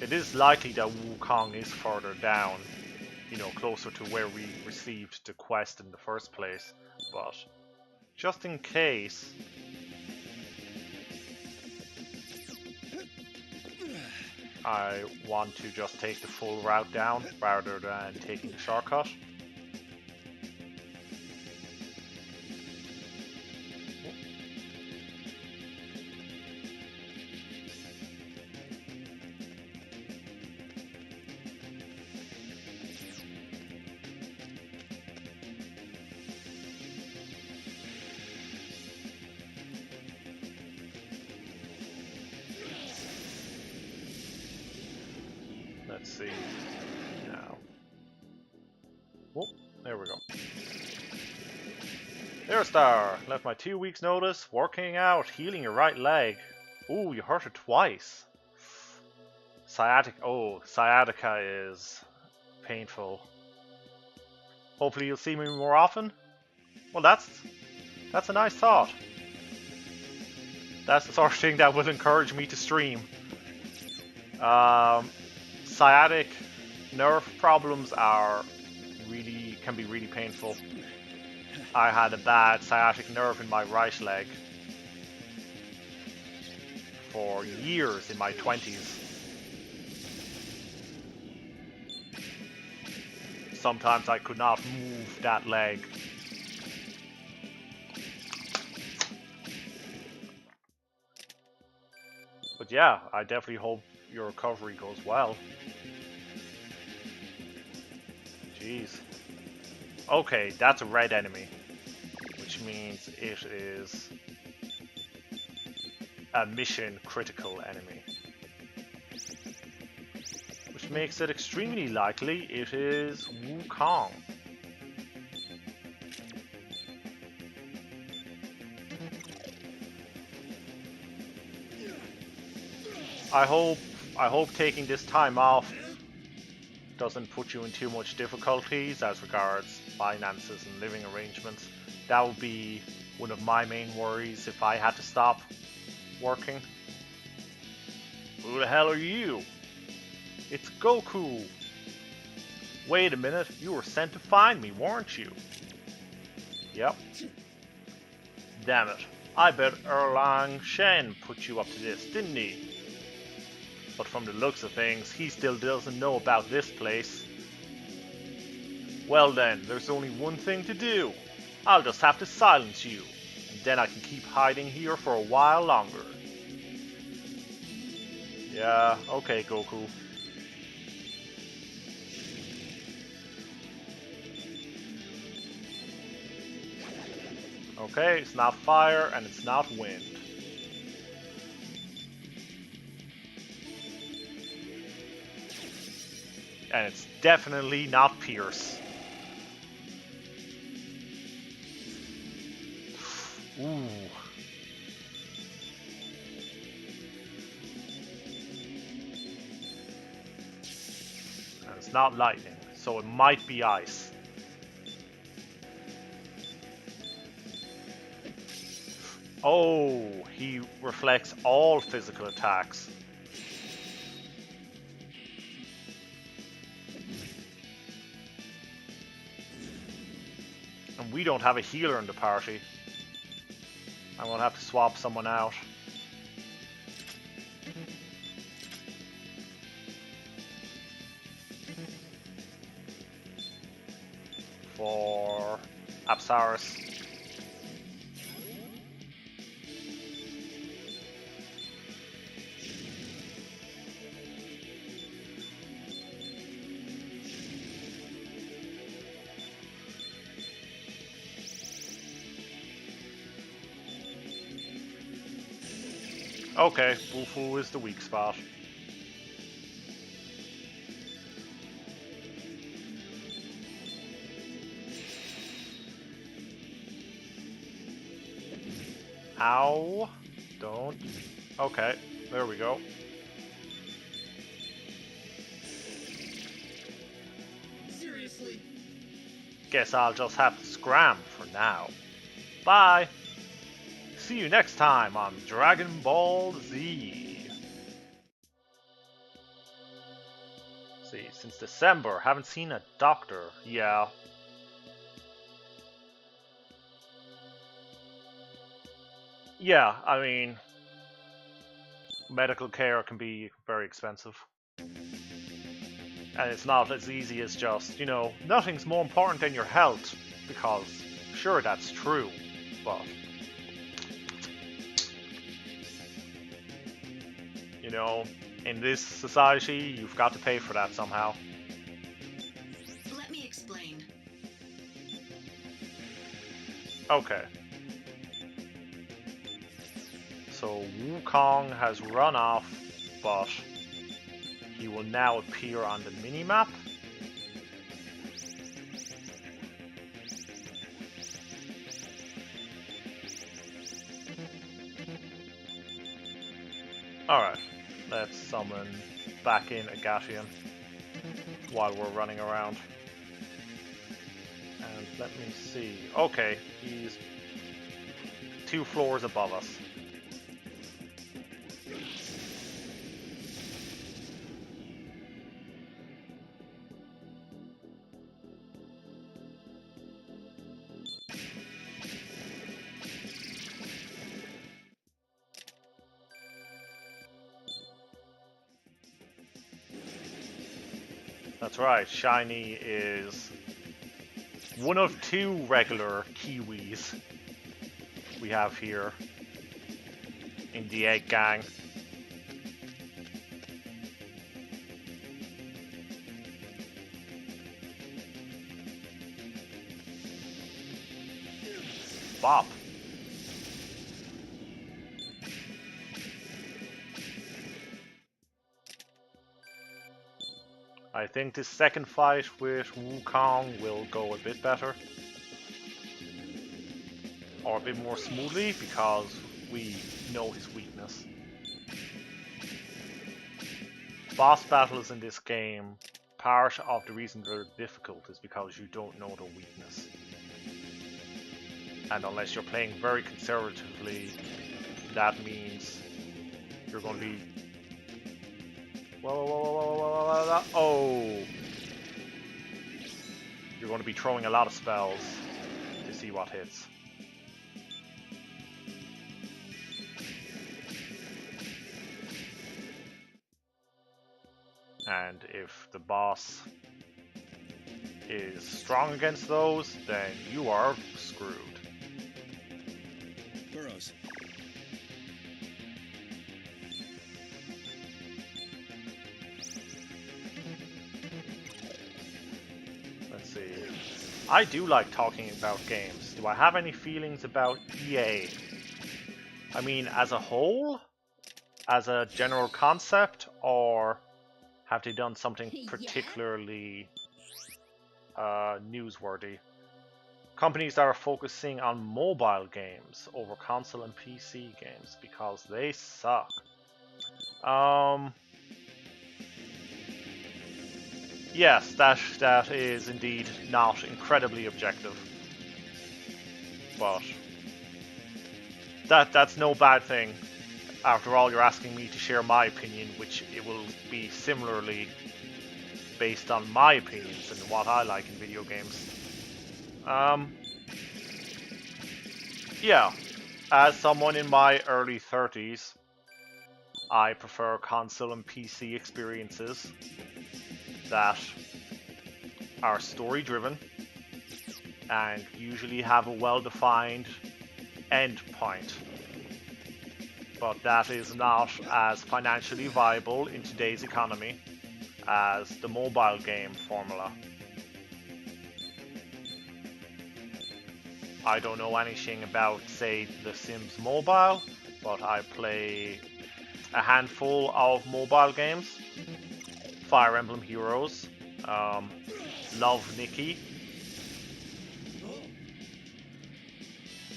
Speaker 2: It is likely that Wukong is further down, you know, closer to where we received the quest in the first place, but just in case... I want to just take the full route down rather than taking the shortcut. Let's see. Now. Oh, there we go. There, Star. Left my 2 weeks notice. Working out. Healing your right leg. Ooh, you hurt it twice. Sciatica. Oh, sciatica is painful. Hopefully you'll see me more often. Well, that's a nice thought. That's the sort of thing that will encourage me to stream. Sciatic nerve problems can be really painful. I had a bad sciatic nerve in my right leg for years in my 20s. Sometimes I could not move that leg. But yeah, I definitely hope your recovery goes well. Jeez. Okay, that's a red enemy, which means it is a mission critical enemy. Which makes it extremely likely it is Wukong. I hope taking this time off doesn't put you in too much difficulties as regards finances and living arrangements. That would be one of my main worries if I had to stop working. Who the hell are you? It's Goku. Wait a minute, you were sent to find me, weren't you? Yep. Damn it. I bet Erlang Shen put you up to this, didn't he? But from the looks of things, he still doesn't know about this place. Well then, there's only one thing to do. I'll just have to silence you, and then I can keep hiding here for a while longer. Yeah, okay, Goku. Okay, it's not fire and it's not wind. And it's definitely not Pierce. Ooh. And it's not lightning, so it might be ice. Oh, he reflects all physical attacks. And we don't have a healer in the party. I'm gonna have to swap someone out. For Apsaris. Okay, Wufu is the weak spot. Ow. Don't. Okay, there we go.
Speaker 6: Seriously?
Speaker 2: Guess I'll just have to scram for now. Bye! See you next time on Dragon Ball Z. See, since December, haven't seen a doctor. Yeah. Yeah, I mean, medical care can be very expensive. And it's not as easy as just, you know, nothing's more important than your health. Because, sure, that's true, but... You know, in this society, you've got to pay for that somehow.
Speaker 4: Let me explain.
Speaker 2: Okay. So Wukong has run off, but he will now appear on the minimap. Alright, let's summon back in Agatian while we're running around. And let me see. Okay, he's 2 floors above us. That's right, Shiny is one of 2 regular Kiwis we have here in the Egg Gang. Bop. I think this second fight with Wukong will go a bit better. Or a bit more smoothly, because we know his weakness. Boss battles in this game, part of the reason they're difficult is because you don't know the weakness. And unless you're playing very conservatively, that means you're going to be... Oh! You're going to be throwing a lot of spells to see what hits. And if the boss is strong against those, then you are screwed.
Speaker 3: Burrows.
Speaker 2: Let's see. I do like talking about games. Do I have any feelings about EA? I mean, as a whole? As a general concept? Or have they done something particularly newsworthy? Companies that are focusing on mobile games over console and PC games because they suck. Yes, that is indeed not incredibly objective, but that's no bad thing. After all, you're asking me to share my opinion, which it will be similarly based on my opinions and what I like in video games. Yeah, as someone in my early 30s, I prefer console and PC experiences that are story driven and usually have a well-defined end point. But that is not as financially viable in today's economy as the mobile game formula. I don't know anything about, say, The Sims Mobile, but I play a handful of mobile games. Fire Emblem Heroes, Love Nikki.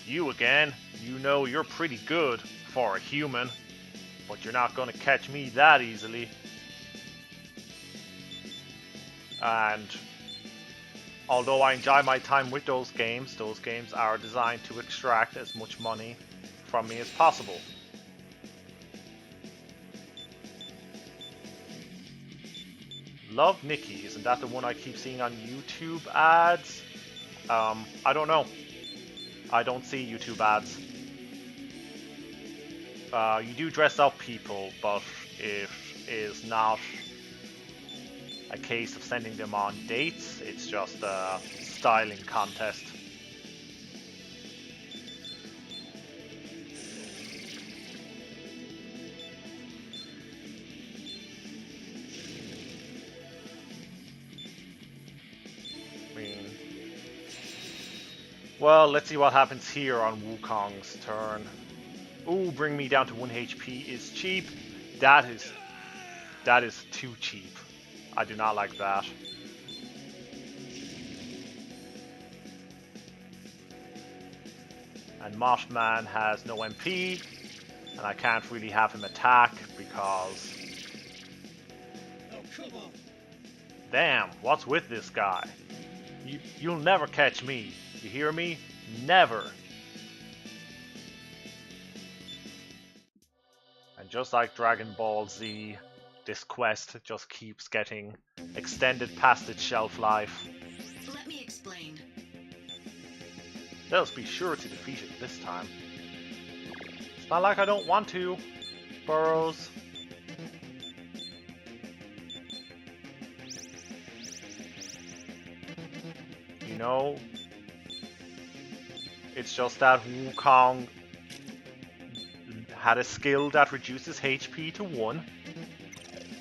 Speaker 2: You again, you know you're pretty good for a human, but you're not gonna catch me that easily. And although I enjoy my time with those games are designed to extract as much money from me as possible. Love Nikki, isn't that the one I keep seeing on YouTube ads? I don't know. I don't see YouTube ads. You do dress up people, but it is not a case of sending them on dates. It's just a styling contest. Well, let's see what happens here on Wukong's turn. Ooh, bring me down to 1 HP is cheap. That That is too cheap. I do not like that. And Mothman has no MP, and I can't really have him attack because...
Speaker 6: Oh, come on.
Speaker 2: Damn, what's with this guy? You'll never catch me. You hear me? Never. And just like Dragon Ball Z, this quest just keeps getting extended past its shelf life.
Speaker 4: Let me explain.
Speaker 2: They'll be sure to defeat it this time. It's not like I don't want to, Burrows. You know, it's just that Wukong had a skill that reduces HP to 1,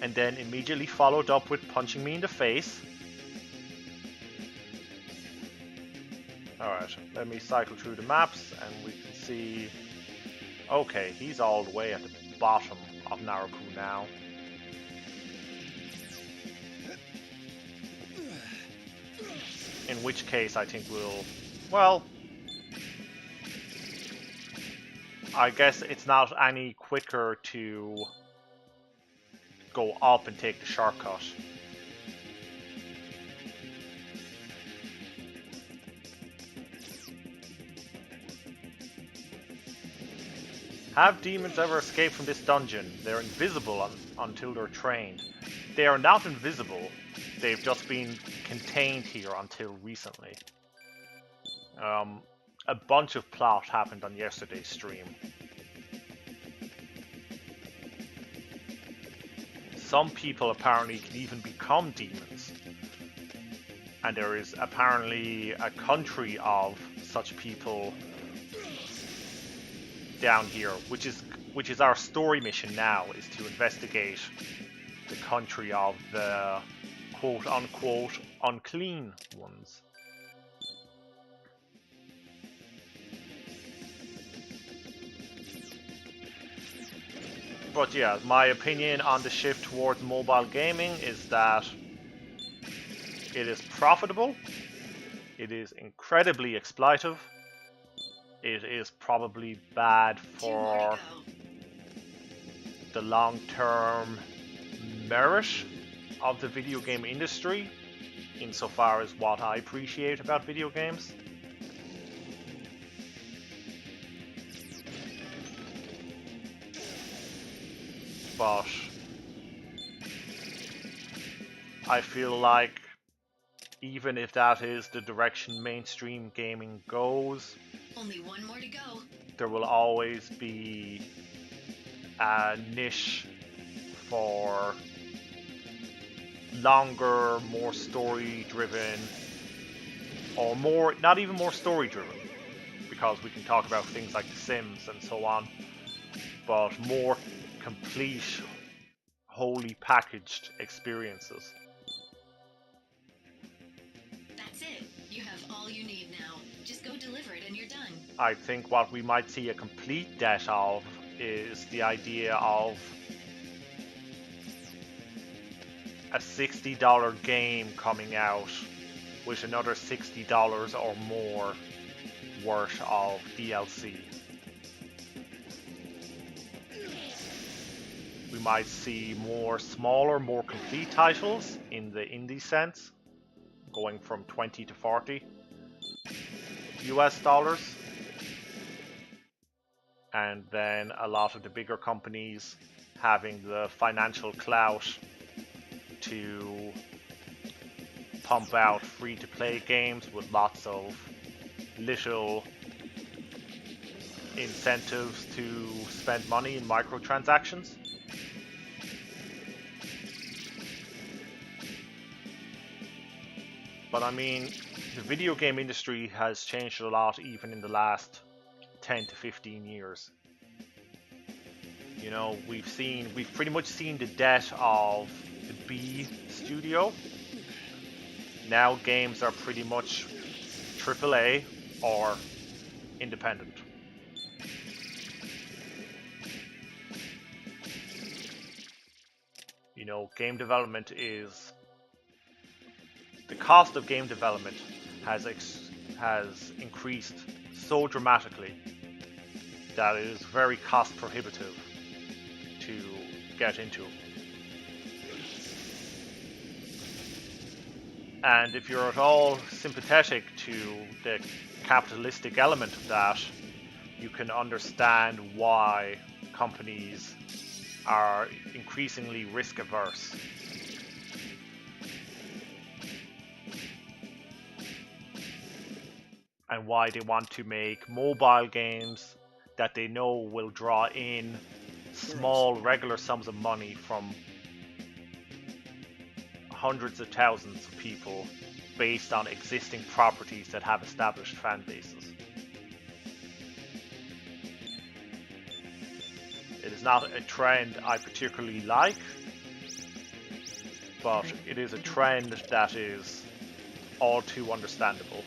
Speaker 2: and then immediately followed up with punching me in the face. Alright, let me cycle through the maps and we can see... Okay, he's all the way at the bottom of Naruku now. In which case I think we'll... Well... I guess it's not any quicker to go up and take the shortcut. Have demons ever escaped from this dungeon? They're invisible until they're trained. They are not invisible. They've just been contained here until recently. A bunch of plot happened on yesterday's stream. Some people apparently can even become demons. And there is apparently a country of such people down here, which is our story mission now, is to investigate the country of the quote-unquote Unclean Ones. But yeah, my opinion on the shift towards mobile gaming is that it is profitable, it is incredibly exploitive, it is probably bad for the long-term merit of the video game industry, insofar as what I appreciate about video games. But I feel like even if that is the direction mainstream gaming goes,
Speaker 4: Only one more to go.
Speaker 2: there will always be a niche for longer, more story-driven, or more, not even more story-driven, because we can talk about things like The Sims and so on, but more complete, wholly packaged experiences.
Speaker 4: That's it. You have all you need now. Just go deliver it and you're done.
Speaker 2: I think what we might see a complete death of is the idea of a $60 game coming out with another $60 or more worth of DLC. We might see more smaller, more complete titles in the indie sense, going from 20 to 40 US dollars. And then a lot of the bigger companies having the financial clout to pump out free-to-play games with lots of little incentives to spend money in microtransactions. But I mean, the video game industry has changed a lot even in the last 10 to 15 years. You know, we've pretty much seen the death of the B studio. Now games are pretty much AAA or independent. You You know, game development is... The cost of game development has increased so dramatically that it is very cost prohibitive to get into. And if you're at all sympathetic to the capitalistic element of that, you can understand why companies are increasingly risk averse. And why they want to make mobile games that they know will draw in small regular sums of money from hundreds of thousands of people based on existing properties that have established fan bases. It is not a trend I particularly like, but it is a trend that is all too understandable.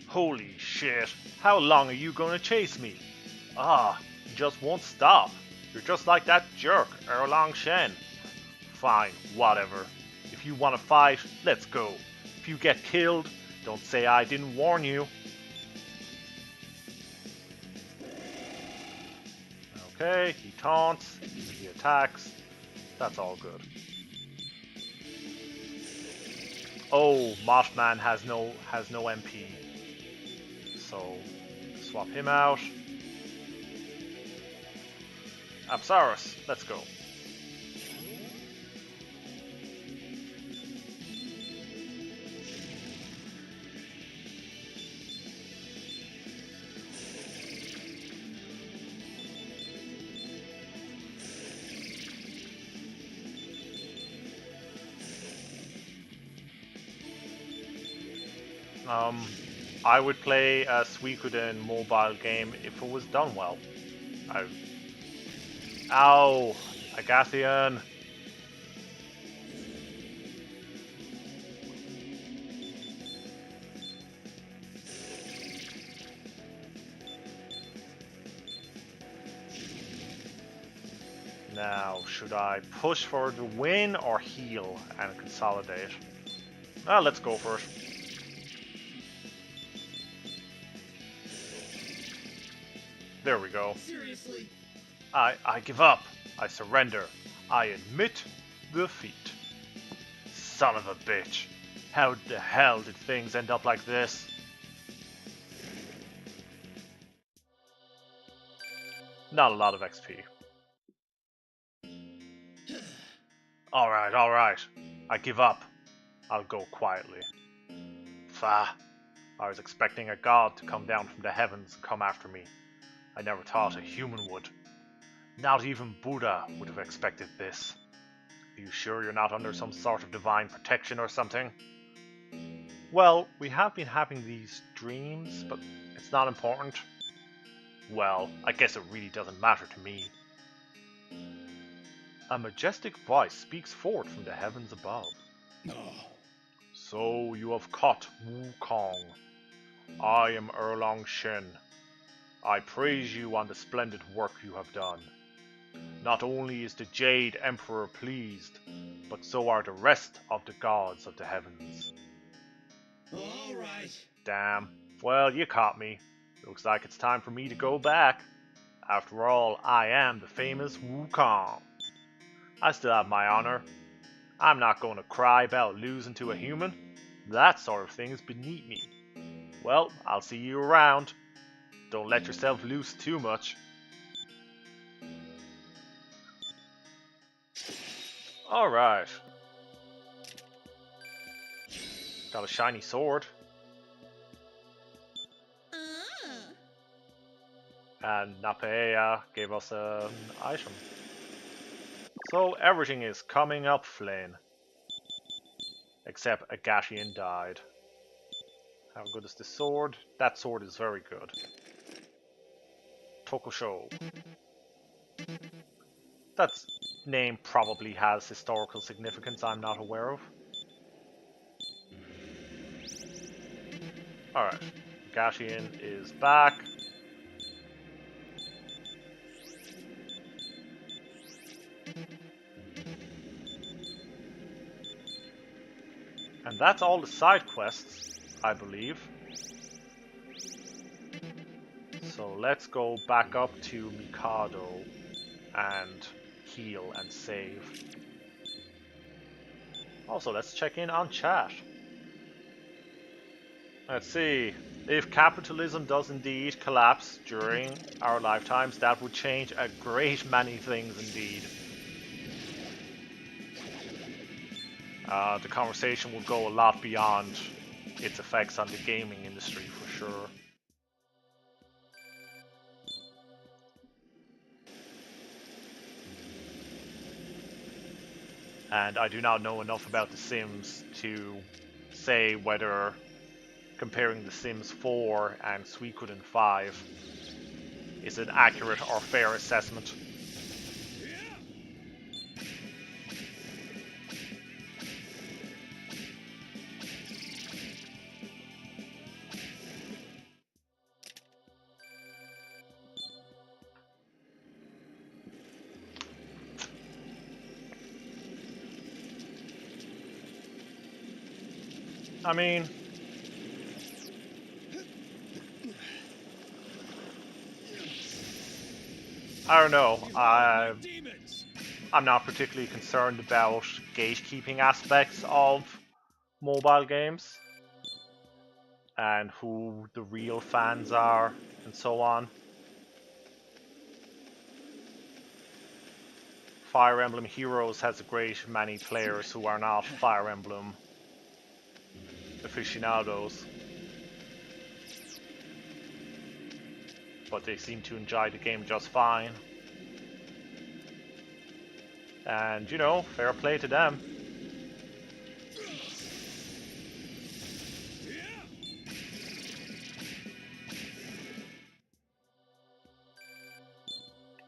Speaker 2: Holy shit, how long are you gonna chase me? Ah, you just won't stop. You're just like that jerk, Shin. Fine, whatever. If you wanna fight, let's go. If you get killed, don't say I didn't warn you. Okay, he taunts, he attacks. That's all good. Oh, Mothman has no MP. So, swap him out. Apsaurus, let's go. I would play a Suikoden mobile game if it was done well. Ow! Agathian! Now, should I push for the win or heal and consolidate? Well, let's go for it. There we go.
Speaker 6: Seriously?
Speaker 2: I give up. I surrender. I admit defeat. Son of a bitch. How the hell did things end up like this? Not a lot of XP. Alright. I give up. I'll go quietly. Fa. I was expecting a god to come down from the heavens and come after me. I never thought a human would. Not even Buddha would have expected this. Are you sure you're not under some sort of divine protection or something? Well, we have been having these dreams, but it's not important. Well, I guess it really doesn't matter to me. A majestic voice speaks forth from the heavens above. So you have caught Wukong. I am Shin. I praise you on the splendid work you have done. Not only is the Jade Emperor pleased, but so are the rest of the gods of the heavens.
Speaker 6: Alright.
Speaker 2: Damn. Well, you caught me. Looks like it's time for me to go back. After all, I am the famous Wukong. I still have my honor. I'm not going to cry about losing to a human. That sort of thing is beneath me. Well, I'll see you around. Don't let yourself loose too much. Alright. Got a shiny sword. And Napea gave us an item. So everything is coming up flame. Except Agathian died. How good is this sword? That sword is very good. Tokusho. That name probably has historical significance I'm not aware of. Alright, Gashian is back. And that's all the side quests, I believe. So let's go back up to Mikado and heal and save. Also, let's check in on chat. Let's see. If capitalism does indeed collapse during our lifetimes, that would change a great many things indeed. The conversation will go a lot beyond its effects on the gaming industry for sure. And I do not know enough about The Sims to say whether comparing The Sims 4 and Suikoden 5 is an accurate or fair assessment. I mean, I don't know. I'm not particularly concerned about gatekeeping aspects of mobile games and who the real fans are and so on. Fire Emblem Heroes has a great many players who are not Fire Emblem aficionados, but they seem to enjoy the game just fine. And, you know, fair play to them.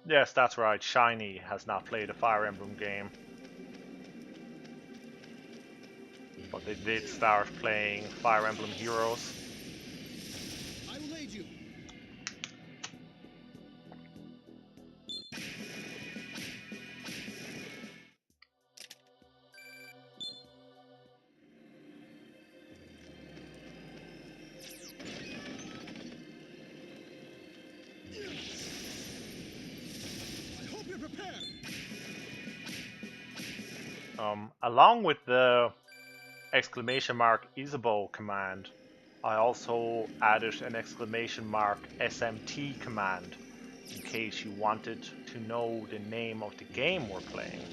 Speaker 2: Yes, that's right, Shiny has not played a Fire Emblem game. But they did start playing Fire Emblem Heroes.
Speaker 3: I will aid you. I hope you're prepared.
Speaker 2: Along with the exclamation mark Isabeau command, I also added an exclamation mark SMT command in case you wanted to know the name of the game we're playing.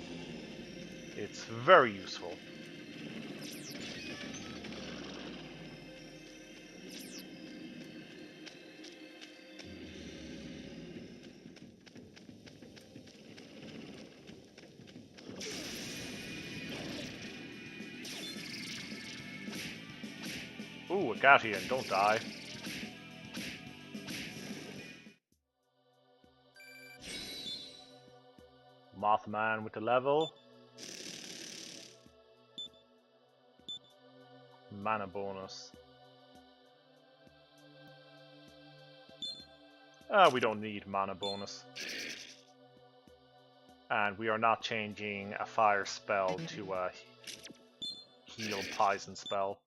Speaker 2: It's very useful. Ooh, a Gatian, don't die. Mothman with the level. Mana bonus. We don't need mana bonus. And we are not changing a fire spell to a heal poison spell.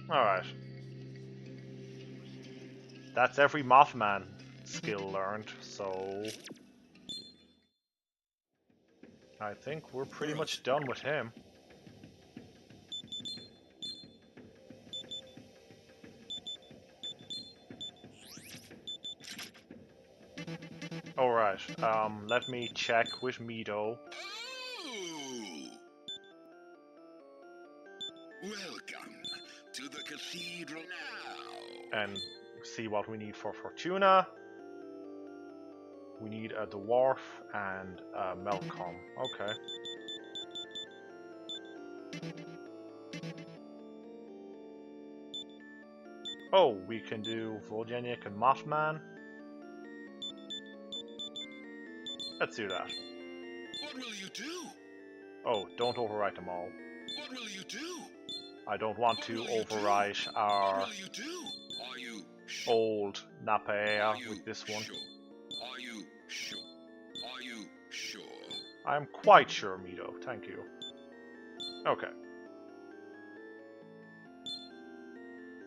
Speaker 2: Alright. That's every Mothman skill learned, so I think we're pretty much done with him. Alright, let me check with Mido.
Speaker 1: Oh! Welcome to the cathedral now.
Speaker 2: And see what we need for Fortuna. We need a dwarf and a Melcom. Okay. Oh, we can do Volgenic and Mothman. Let's do that.
Speaker 1: What will you do?
Speaker 2: Oh, don't overwrite them all.
Speaker 1: What will you do?
Speaker 2: I don't want
Speaker 1: What
Speaker 2: to
Speaker 1: will you do?
Speaker 2: overwrite
Speaker 1: What
Speaker 2: our
Speaker 1: will you do? Are you sure?
Speaker 2: old Napaea
Speaker 1: Are you
Speaker 2: with this one.
Speaker 1: Sure? Are you sure? Are you sure?
Speaker 2: I'm quite sure, Mido. Thank you. Okay.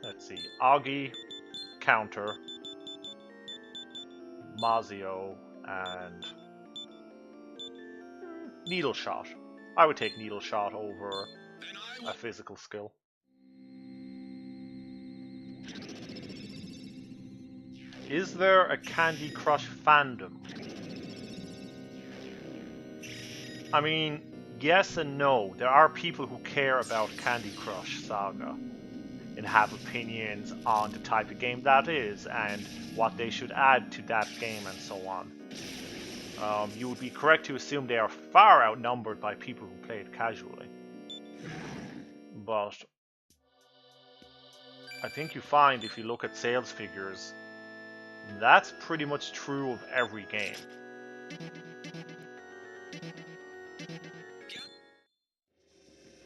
Speaker 2: Let's see. Augie, counter, Mazio, and needle shot. I would take needle shot over
Speaker 1: Then I
Speaker 2: a
Speaker 1: will.
Speaker 2: physical skill. Is there a Candy Crush fandom? I mean, yes and no. There are people who care about Candy Crush Saga and have opinions on the type of game that is and what they should add to that game and so on. You would be correct to assume they are far outnumbered by people who play it casually. But I think you find if you look at sales figures, that's pretty much true of every game.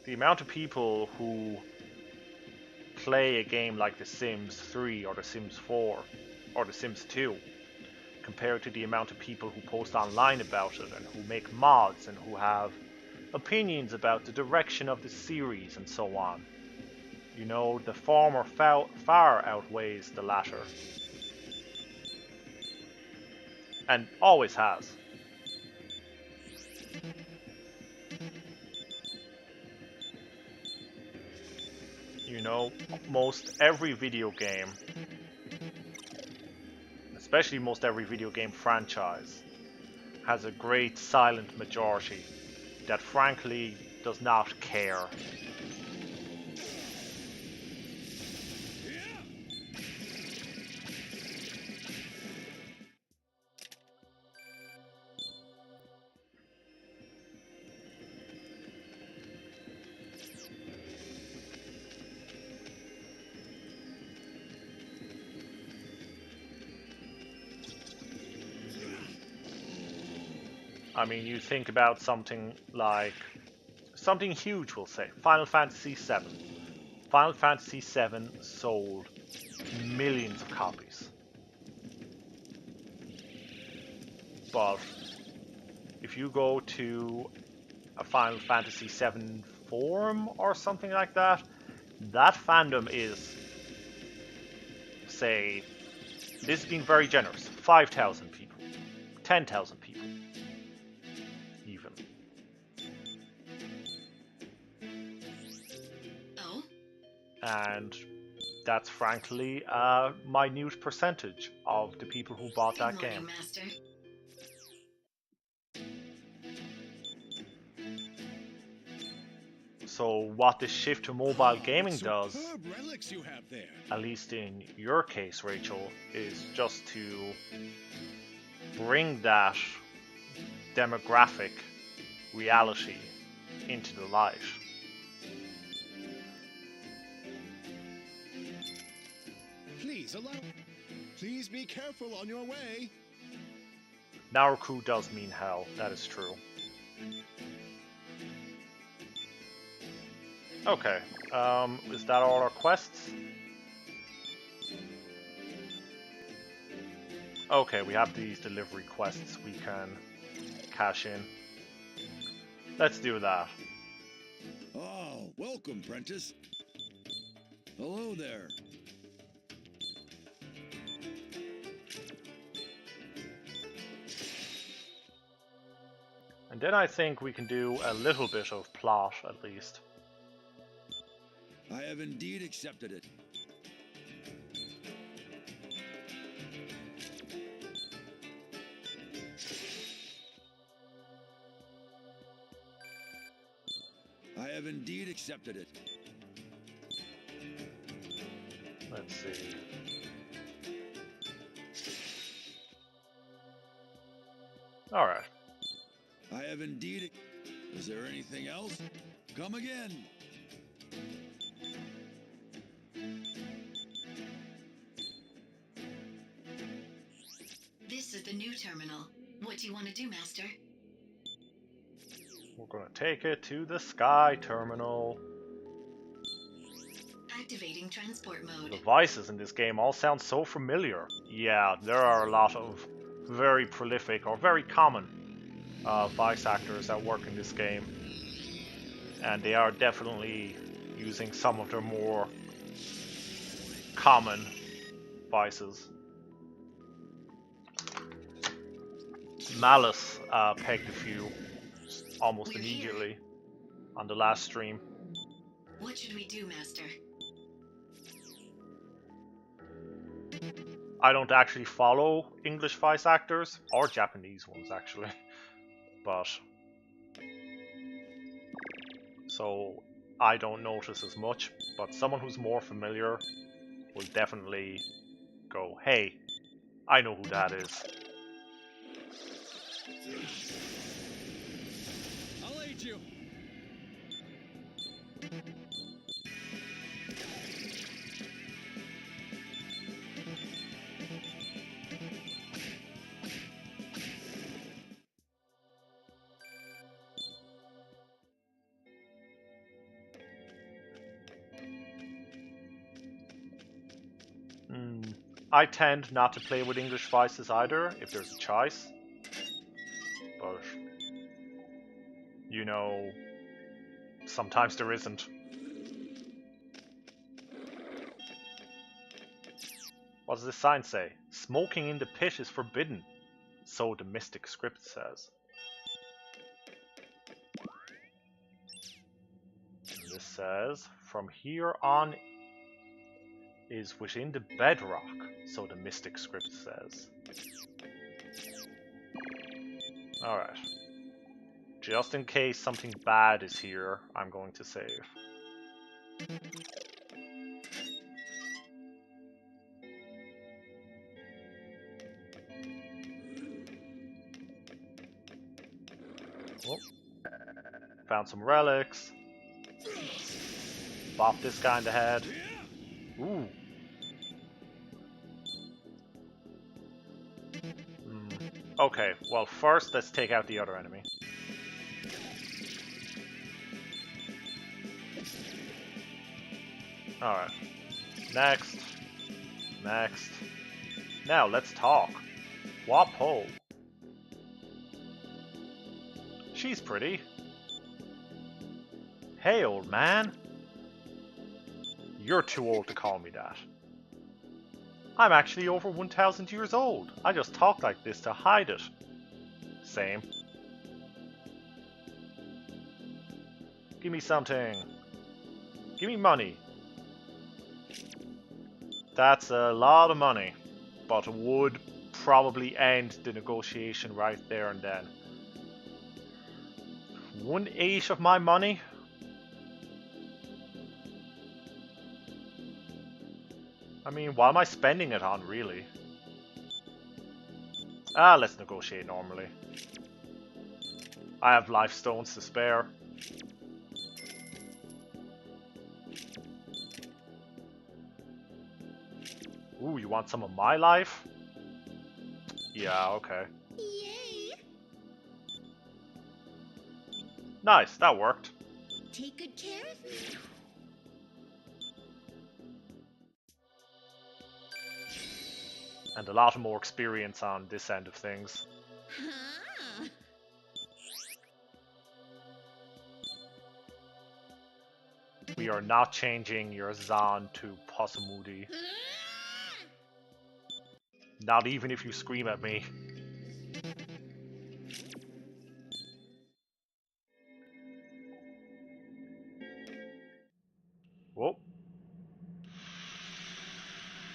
Speaker 2: The amount of people who play a game like The Sims 3 or The Sims 4 or The Sims 2 compared to the amount of people who post online about it and who make mods and who have opinions about the direction of the series and so on. You know, the former far outweighs the latter. And always has. You know, most every video game, especially most every video game franchise, has a great silent majority that frankly does not care. I mean, you think about something like, something huge we'll say, Final Fantasy VII. Final Fantasy VII sold millions of copies. But if you go to a Final Fantasy VII forum or something like that, that fandom is, say, this is being very generous, 5,000 people, 10,000 people, even.
Speaker 4: Oh?
Speaker 2: And that's frankly a minute percentage of the people who bought
Speaker 4: Good
Speaker 2: that
Speaker 4: morning,
Speaker 2: game.
Speaker 4: Master.
Speaker 2: So what this shift to mobile gaming does,
Speaker 3: Superb relics you have there.
Speaker 2: at least in your case, Rachel, is just to bring that demographic reality into the light.
Speaker 3: Please allow. Please be careful on your way.
Speaker 2: Naruku does mean hell, that is true. Okay, is that all our quests? Okay, we have these delivery quests we can cash in. Let's do that.
Speaker 5: Oh, welcome, Prentice. Hello there.
Speaker 2: And then I think we can do a little bit of plot, at least.
Speaker 5: I have indeed accepted it. I have indeed accepted it.
Speaker 2: Let's see. Alright.
Speaker 5: I have indeed. Is there anything else? Come again.
Speaker 4: This is the new terminal. What do you want to do, Master?
Speaker 2: We're gonna take it to the Sky Terminal.
Speaker 4: Activating transport mode.
Speaker 2: The voices in this game all sound so familiar. Yeah, there are a lot of very prolific or very common voice actors that work in this game. And they are definitely using some of their more common voices. Malice pegged a few almost immediately on the last stream.
Speaker 4: What should we do, Master?
Speaker 2: I don't actually follow English voice actors, or Japanese ones actually, but so I don't notice as much, but someone who's more familiar will definitely go, hey, I know who that is.
Speaker 3: I'll aid you.
Speaker 2: I tend not to play with English voices either, if there's a choice. But, you know, sometimes there isn't. What does this sign say? Smoking in the pit is forbidden, so the mystic script says. And this says, from here on is within the bedrock, so the mystic script says. Alright. Just in case something bad is here, I'm going to save. Oh. Found some relics. Bop this guy in the head. Ooh. Okay, well first let's take out the other enemy. Alright. Next. Next. Now let's talk. Wapo. She's pretty. Hey old man. You're too old to call me that. I'm actually over 1,000 years old. I just talk like this to hide it. Same. Give me something. Give me money. That's a lot of money, but would probably end the negotiation right there and then. 1/8 of my money? I mean, what am I spending it on, really? Let's negotiate normally. I have life stones to spare. Ooh, you want some of my life? Yeah, okay.
Speaker 7: Yay!
Speaker 2: Nice, that worked.
Speaker 7: Take good care of me.
Speaker 2: And a lot more experience on this end of things.
Speaker 7: Huh?
Speaker 2: We are not changing your Zan to Posamudi. Not even if you scream at me. Whoa.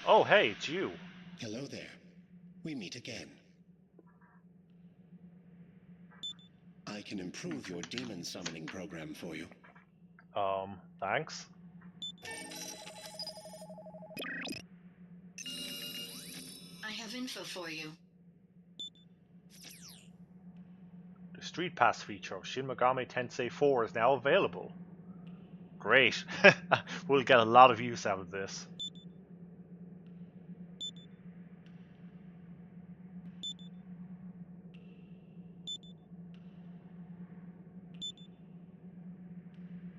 Speaker 2: Oh, hey, it's you.
Speaker 3: Hello there. We meet again. I can improve your demon summoning program for you.
Speaker 2: Thanks.
Speaker 4: I have info for you.
Speaker 2: The Street Pass feature of Shin Megami Tensei 4 is now available. Great. We'll get a lot of use out of this.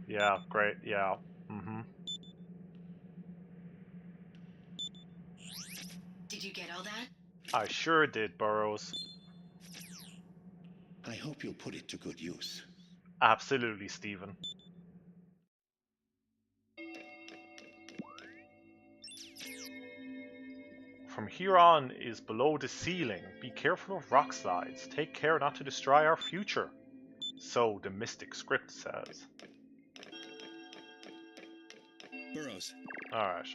Speaker 2: Yeah, great, yeah. Mm-hmm.
Speaker 4: Did you get all that?
Speaker 2: I sure did, Burrows.
Speaker 3: I hope you'll put it to good use.
Speaker 2: Absolutely, Stephen. From here on is below the ceiling. Be careful of rock slides. Take care not to destroy our future. So the mystic script says.
Speaker 3: Burrows,
Speaker 2: Alright.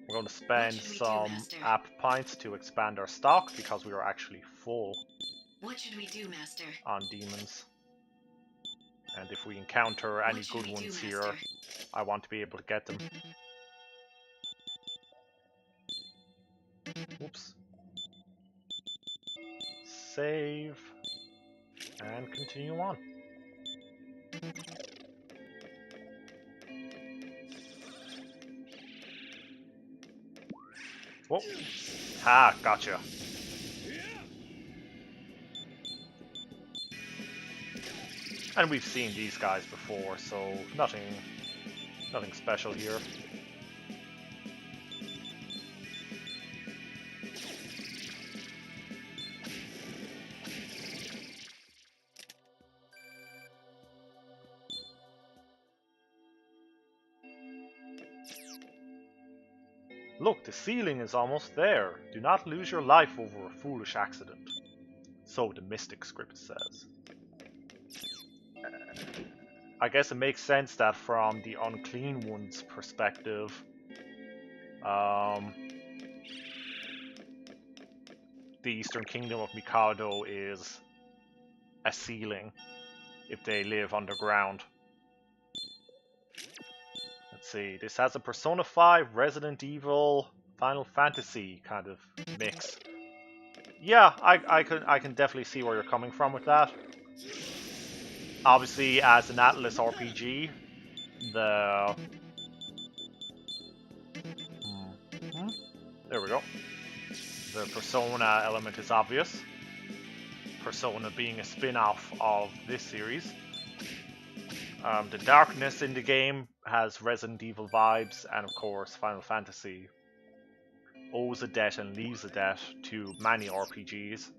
Speaker 2: We're going to spend
Speaker 4: should we do,
Speaker 2: some
Speaker 4: Master?
Speaker 2: app points to expand our stock because we are actually full
Speaker 4: What should we do, Master?
Speaker 2: on demons. And if we encounter any
Speaker 4: What should
Speaker 2: good
Speaker 4: we do,
Speaker 2: ones here,
Speaker 4: Master?
Speaker 2: I want to be able to get them. Oops. Save. And continue on. Whoa. Ha, gotcha. And we've seen these guys before, so nothing special here. Look, the ceiling is almost there. Do not lose your life over a foolish accident. So the mystic script says. I guess it makes sense that from the Unclean Ones' perspective, the Eastern Kingdom of Mikado is a ceiling if they live underground. Let's see, this has a Persona 5, Resident Evil, Final Fantasy kind of mix. Yeah, I can definitely see where you're coming from with that. Obviously, as an Atlas RPG, the... There we go. The Persona element is obvious. Persona being a spin-off of this series. The darkness in the game has Resident Evil vibes, and of course Final Fantasy owes a debt and leaves a debt to many RPGs.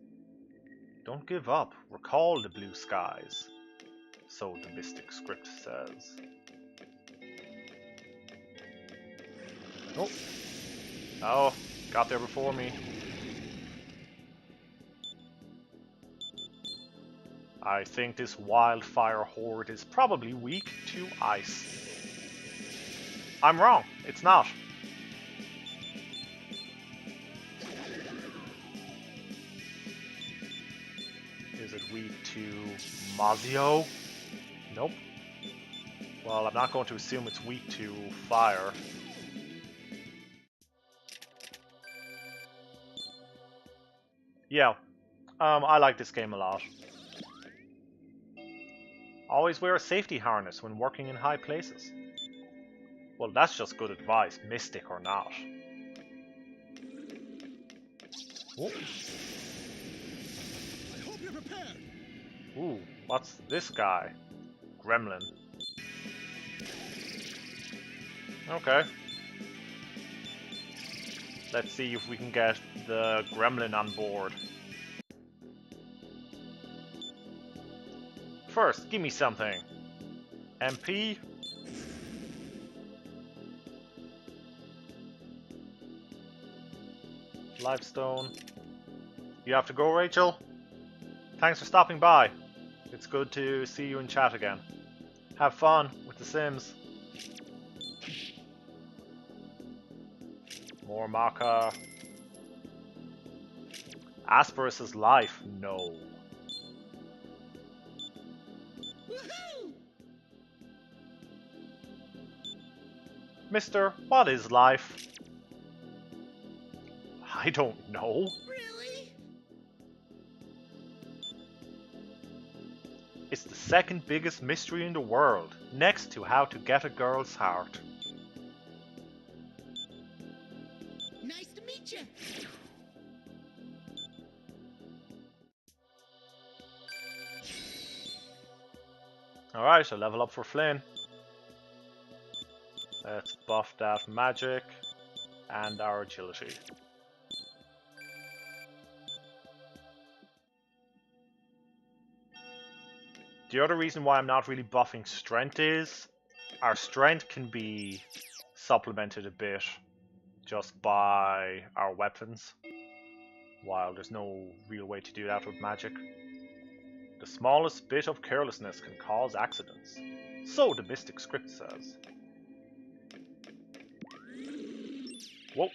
Speaker 2: Don't give up. Recall the blue skies. So the mystic script says. Oh. Oh, got there before me. I think this wildfire horde is probably weak to ice. I'm wrong, it's not. Is it weak to Mazio? Nope. Well, I'm not going to assume it's weak to fire. Yeah, I like this game a lot. Always wear a safety harness when working in high places. Well, that's just good advice, mystic or not. Oh.
Speaker 3: I hope you're prepared.
Speaker 2: Ooh, what's this guy? Gremlin. Okay. Let's see if we can get the gremlin on board. First, give me something. MP. Lifestone. You have to go, Rachel? Thanks for stopping by. It's good to see you in chat again. Have fun with The Sims. More Maka. Asperus' life? No.
Speaker 7: Woohoo!
Speaker 2: Mister, what is life? I don't know.
Speaker 7: Really?
Speaker 2: It's the second biggest mystery in the world, next to how to get a girl's heart.
Speaker 7: Nice to meet you.
Speaker 2: Alright, a level up for Flynn. Let's buff that magic and our agility. The other reason why I'm not really buffing strength is our strength can be supplemented a bit just by our weapons, while there's no real way to do that with magic. The smallest bit of carelessness can cause accidents, so the mystic script says. Whoa.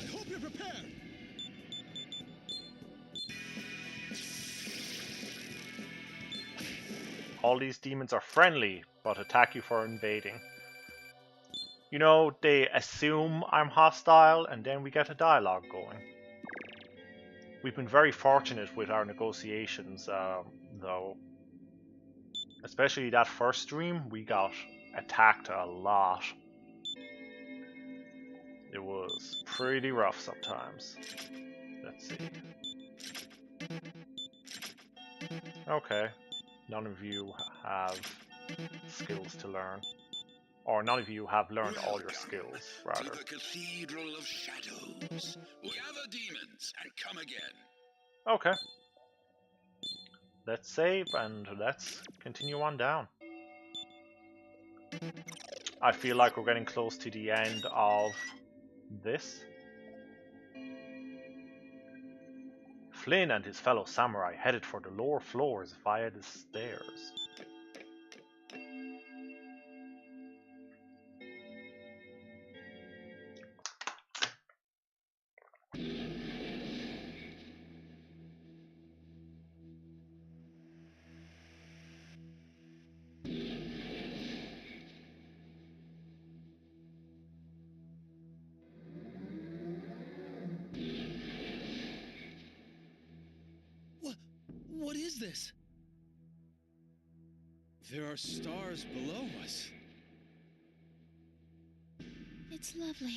Speaker 3: I hope you're prepared.
Speaker 2: All these demons are friendly, but attack you for invading. You know, they assume I'm hostile, and then we get a dialogue going. We've been very fortunate with our negotiations, though. Especially that first stream, we got attacked a lot. It was pretty rough sometimes. Let's see. Okay. None of you have skills to learn. Or none of you have learned all your skills, rather.
Speaker 1: To the Cathedral of Shadows. Gather demons and come again.
Speaker 2: Okay. Let's save and let's continue on down. I feel like we're getting close to the end of this. Flynn and his fellow samurai headed for the lower floors via the stairs.
Speaker 3: What is this? There are stars below us.
Speaker 8: It's lovely.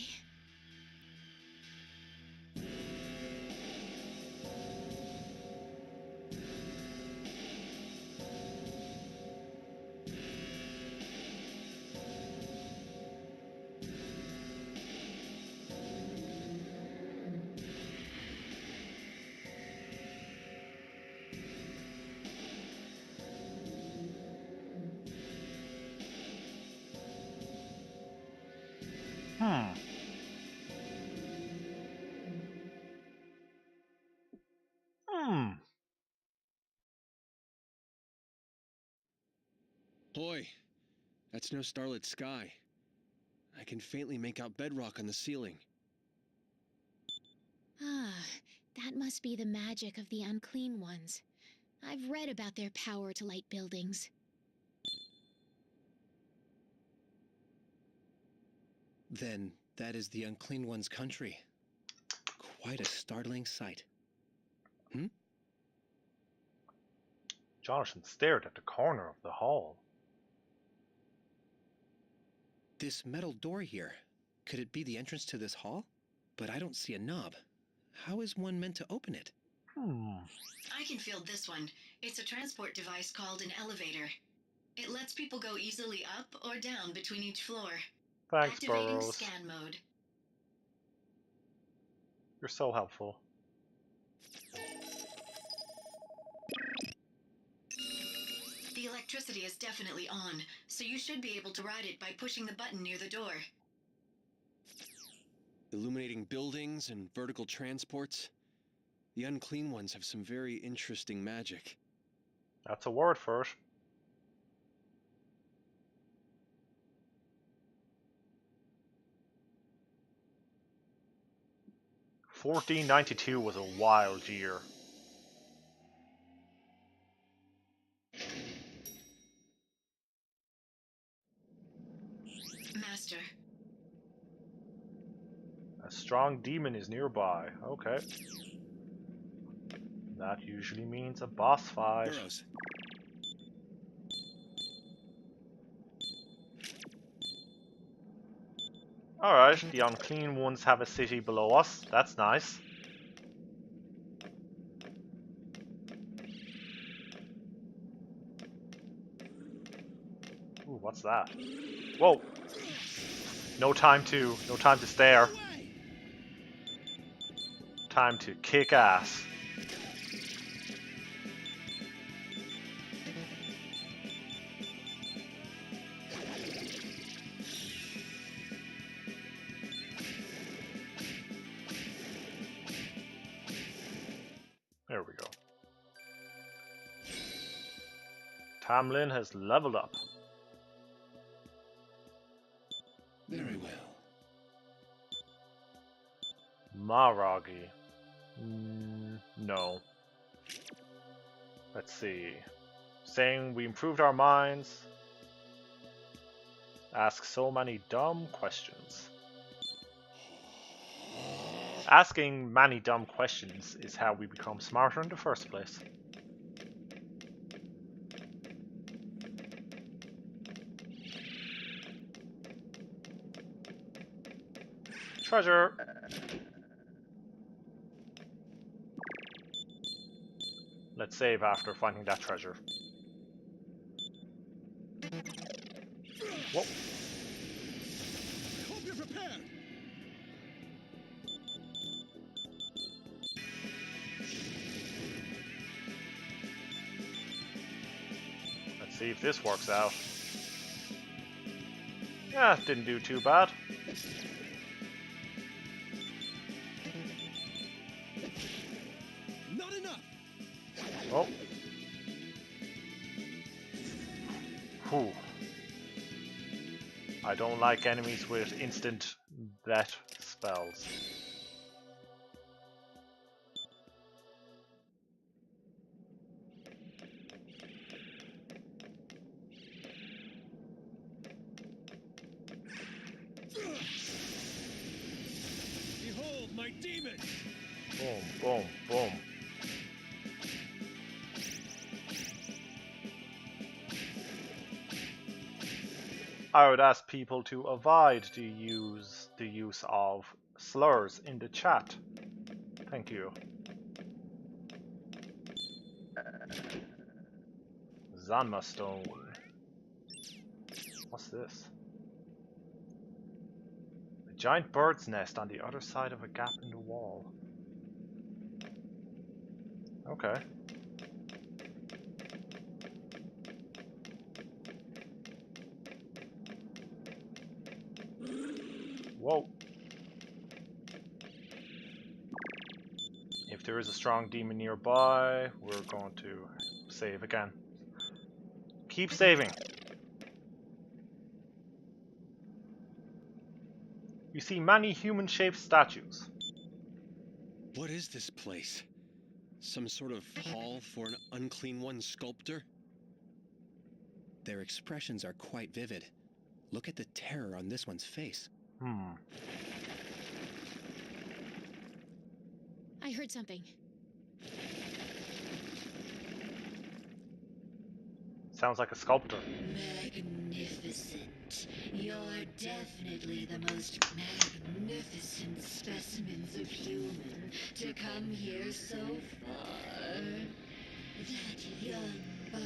Speaker 3: Boy, that's no starlit sky. I can faintly make out bedrock on the ceiling.
Speaker 8: Ah, that must be the magic of the Unclean Ones. I've read about their power to light buildings.
Speaker 3: Then that is the Unclean Ones' country. Quite a startling sight.
Speaker 2: Jonathan stared at the corner of the hall.
Speaker 3: This metal door here, could it be the entrance to this hall? But I don't see a knob. How is one meant to open it?
Speaker 4: I can field this one. It's a transport device called an elevator. It lets people go easily up or down between each floor.
Speaker 2: Thanks,
Speaker 4: Activating
Speaker 2: Burrows.
Speaker 4: scan mode.
Speaker 2: You're so helpful.
Speaker 4: The electricity is definitely on, so you should be able to ride it by pushing the button near the door.
Speaker 3: Illuminating buildings and vertical transports. The Unclean Ones have some very interesting magic.
Speaker 2: That's a word for it. $1492 was a wild year.
Speaker 4: Master.
Speaker 2: A strong demon is nearby. Okay. That usually means a boss fight.
Speaker 6: Burrows.
Speaker 2: Alright, the Unclean Ones have a city below us. That's nice. Ooh, what's that? Whoa! No time to stare. Time to kick ass. There we go. Tamlin has leveled up.
Speaker 3: Very well.
Speaker 2: Maragi. No. Let's see. Saying we improved our minds. Ask so many dumb questions. Asking many dumb questions is how we become smarter in the first place. Treasure! Let's save after finding that treasure. Whoa!
Speaker 6: Hope you're prepared.
Speaker 2: Let's see if this works out. Yeah, didn't do too bad.
Speaker 6: Not enough.
Speaker 2: Oh. Whew. I don't like enemies with instant death spells.
Speaker 6: Behold my demon.
Speaker 2: Boom, boom, boom. I would ask people to avoid the use of slurs in the chat. Thank you. Zanma Stone. What's this? A giant bird's nest on the other side of a gap in the wall. Okay. Whoa. If there is a strong demon nearby, we're going to save again. Keep saving. You see many human-shaped statues.
Speaker 3: What is this place? Some sort of hall for an Unclean One sculptor? Their expressions are quite vivid. Look at the terror on this one's face.
Speaker 8: I heard something.
Speaker 2: Sounds like a sculptor.
Speaker 9: Magnificent. You're definitely the most magnificent specimens of human to come here so far. That young body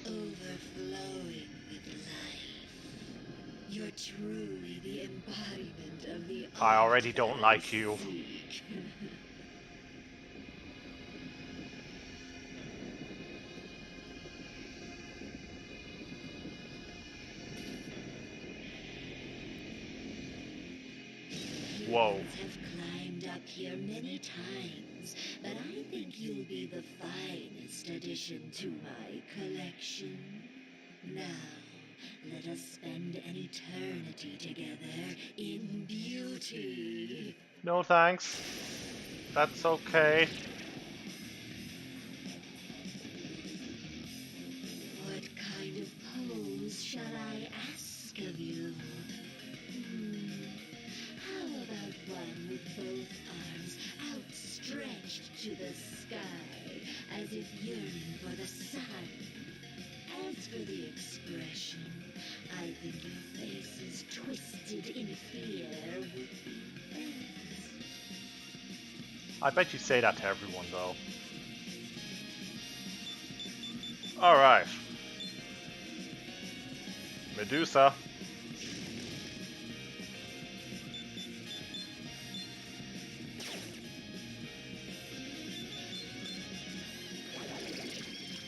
Speaker 9: overflowing with life. You're truly the embodiment of the
Speaker 2: I already don't like you. Whoa.
Speaker 9: Have climbed up here many times, but I think you'll be the finest addition to my collection. Now, let us spend an eternity together in beauty.
Speaker 2: No thanks. That's okay.
Speaker 9: What kind of pose shall I ask of you? How about one with both arms outstretched to the sky? as if yearning for the sun. As for the expression, I think your face is twisted in fear would be best.
Speaker 2: I bet you say that to everyone, though. Alright. Medusa.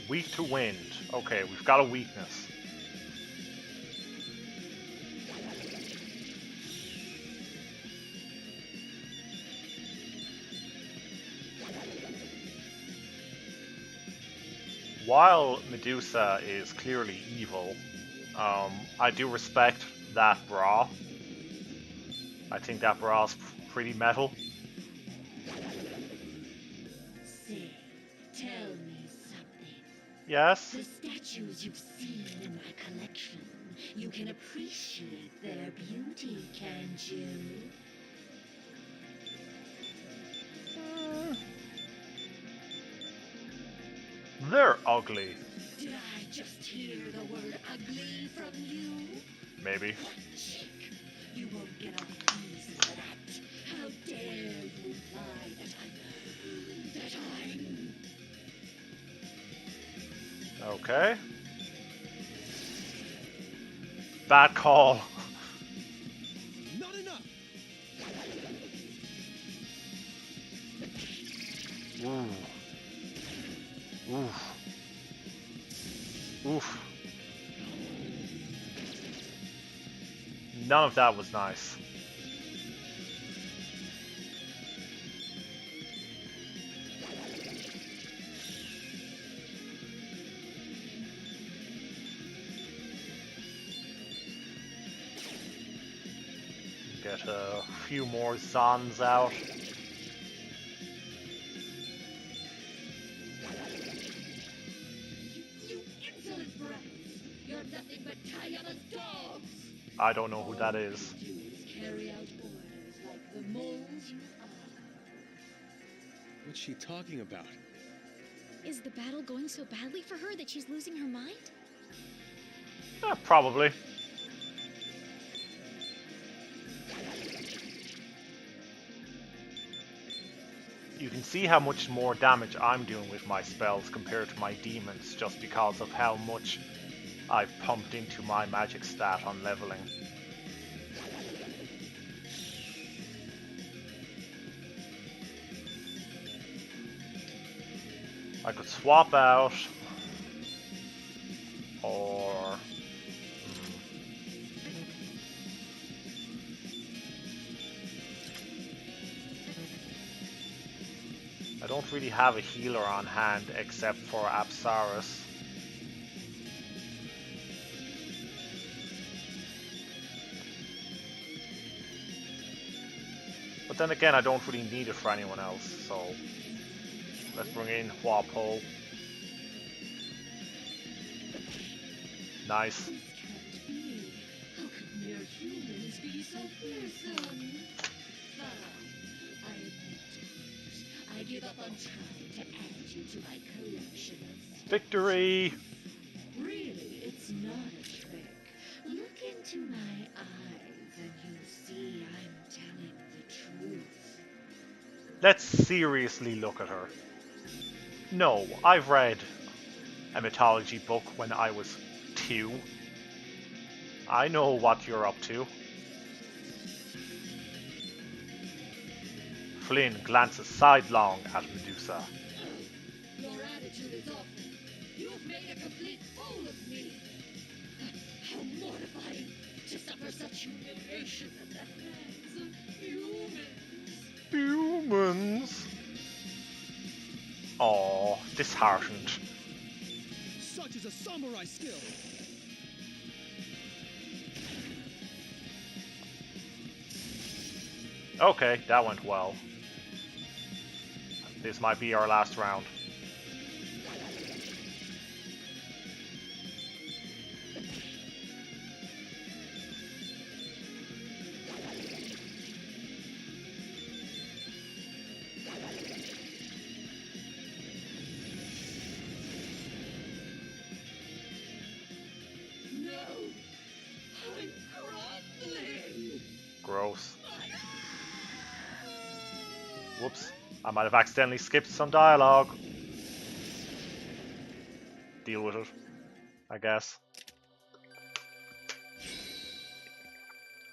Speaker 2: Weak to wind. Okay, we've got a weakness. While Medusa is clearly evil, I do respect that bra. I think that bra's pretty metal.
Speaker 9: Say, tell me something.
Speaker 2: Yes?
Speaker 9: The statues you've seen in my collection, you can appreciate their beauty, can't you?
Speaker 2: They're ugly.
Speaker 9: Did I just hear the word ugly from you?
Speaker 2: Maybe.
Speaker 9: Chick, you won't get off easy for that. How dare you imply that I'm...
Speaker 2: Okay. Bad call.
Speaker 3: Not enough.
Speaker 2: Ooh. Oof. Oof. None of that was nice. Get a few more Zons out. I don't know who that is.
Speaker 9: Carry out orders like the moles you are.
Speaker 3: What's she talking about?
Speaker 8: Is the battle going so badly for her that she's losing her mind?
Speaker 2: Probably. You can see how much more damage I'm doing with my spells compared to my demons just because of how much I've pumped into my magic stat on leveling. I could swap out, or I don't really have a healer on hand except for Apsaris. But then again, I don't really need it for anyone else, so let's bring in Huapo. Nice.
Speaker 9: How could mere humans be so fearsome? I admit, I give up on trying to add you to my collection of...
Speaker 2: Victory!
Speaker 9: Really, it's not a trick. Look into my eyes and you'll see I'm telling the truth.
Speaker 2: Let's seriously look at her. No, I've read a mythology book when I was 2. I know what you're up to. Flynn glances sidelong at Medusa.
Speaker 9: Your attitude is awful. You've made a complete fool of me. How mortifying to suffer such humiliation at the hands of humans.
Speaker 2: Humans? Aw, disheartened.
Speaker 3: Such is a samurai skill.
Speaker 2: Okay, that went well. This might be our last round. Whoops. I might have accidentally skipped some dialogue. Deal with it, I guess.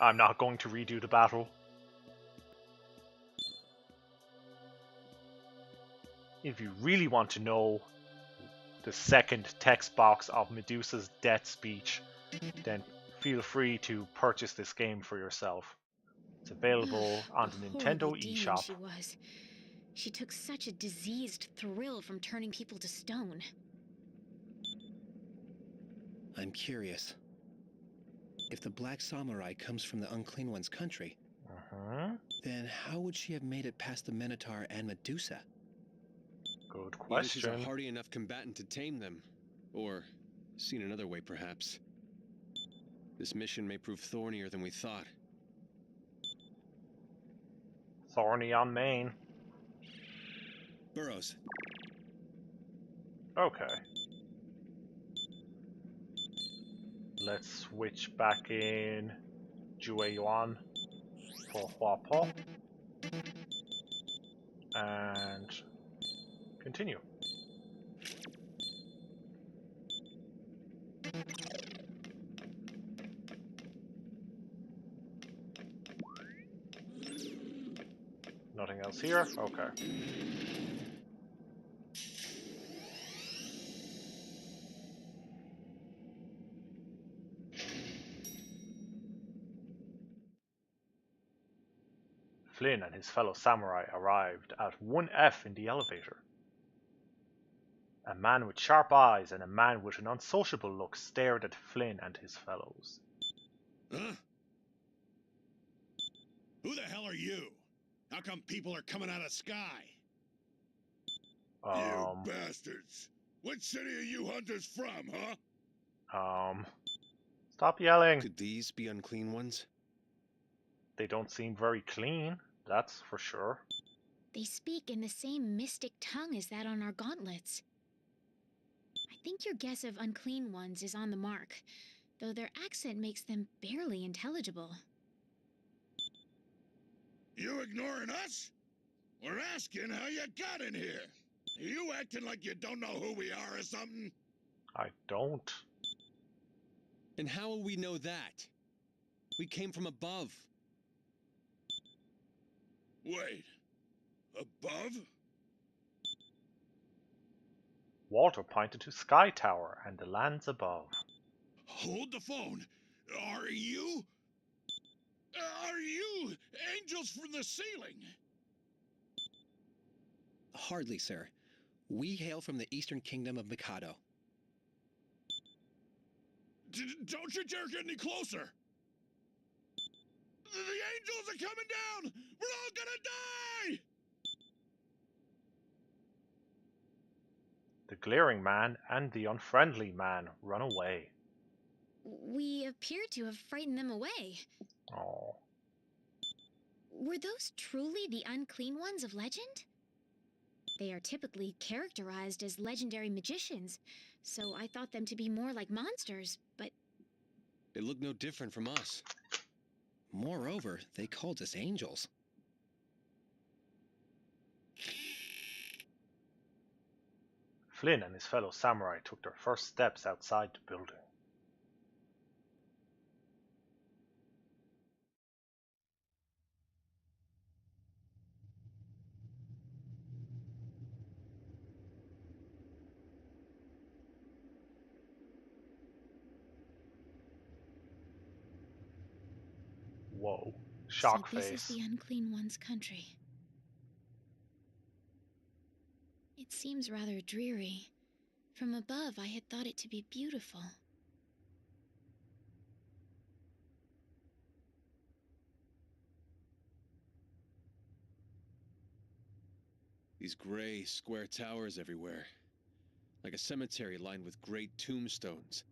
Speaker 2: I'm not going to redo the battle. If you really want to know the second text box of Medusa's death speech, then feel free to purchase this game for yourself. It's available on the Nintendo eShop.
Speaker 8: She was. She took such a diseased thrill from turning people to stone.
Speaker 3: I'm curious. If the Black Samurai comes from the Unclean Ones country, then how would she have made it past the Minotaur and Medusa?
Speaker 2: Good
Speaker 3: Either
Speaker 2: question.
Speaker 3: she's a hardy enough combatant to tame them, or, seen another way perhaps, this mission may prove thornier than we thought.
Speaker 2: Thorny on main.
Speaker 3: Burrows.
Speaker 2: Okay. Let's switch back in Jue Yuan for Huapo. And continue. Nothing else here? Okay. Flynn and his fellow samurai arrived at 1F in the elevator. A man with sharp eyes and a man with an unsociable look stared at Flynn and his fellows.
Speaker 5: Huh? Who the hell are you? How come people are coming out of sky? You bastards! What city are you hunters from, huh?
Speaker 2: Stop yelling.
Speaker 3: Could these be Unclean Ones?
Speaker 2: They don't seem very clean, that's for sure.
Speaker 8: They speak in the same mystic tongue as that on our gauntlets. I think your guess of Unclean Ones is on the mark, though their accent makes them barely intelligible.
Speaker 5: You ignoring us? We're asking how you got in here. Are you acting like you don't know who we are or something?
Speaker 2: I don't.
Speaker 3: And how will we know that? We came from above.
Speaker 5: Wait. Above?
Speaker 2: Walter pointed to Sky Tower and the lands above.
Speaker 5: Hold the phone. Are you angels from the ceiling?
Speaker 3: Hardly, sir. We hail from the Eastern Kingdom of Mikado.
Speaker 5: Don't you dare get any closer! The angels are coming down! We're all gonna die!
Speaker 2: The glaring man and the unfriendly man run away.
Speaker 8: We appear to have frightened them away.
Speaker 2: Oh.
Speaker 8: Were those truly the Unclean Ones of legend? They are typically characterized as legendary magicians, so I thought them to be more like monsters, but...
Speaker 3: They look no different from us. Moreover, they called us angels.
Speaker 2: Flynn and his fellow samurai took their first steps outside the building. Whoa. Shock
Speaker 8: so
Speaker 2: face.
Speaker 8: This is the Unclean Ones' country. It seems rather dreary. From above, I had thought it to be beautiful.
Speaker 3: These gray, square towers everywhere. Like a cemetery lined with great tombstones.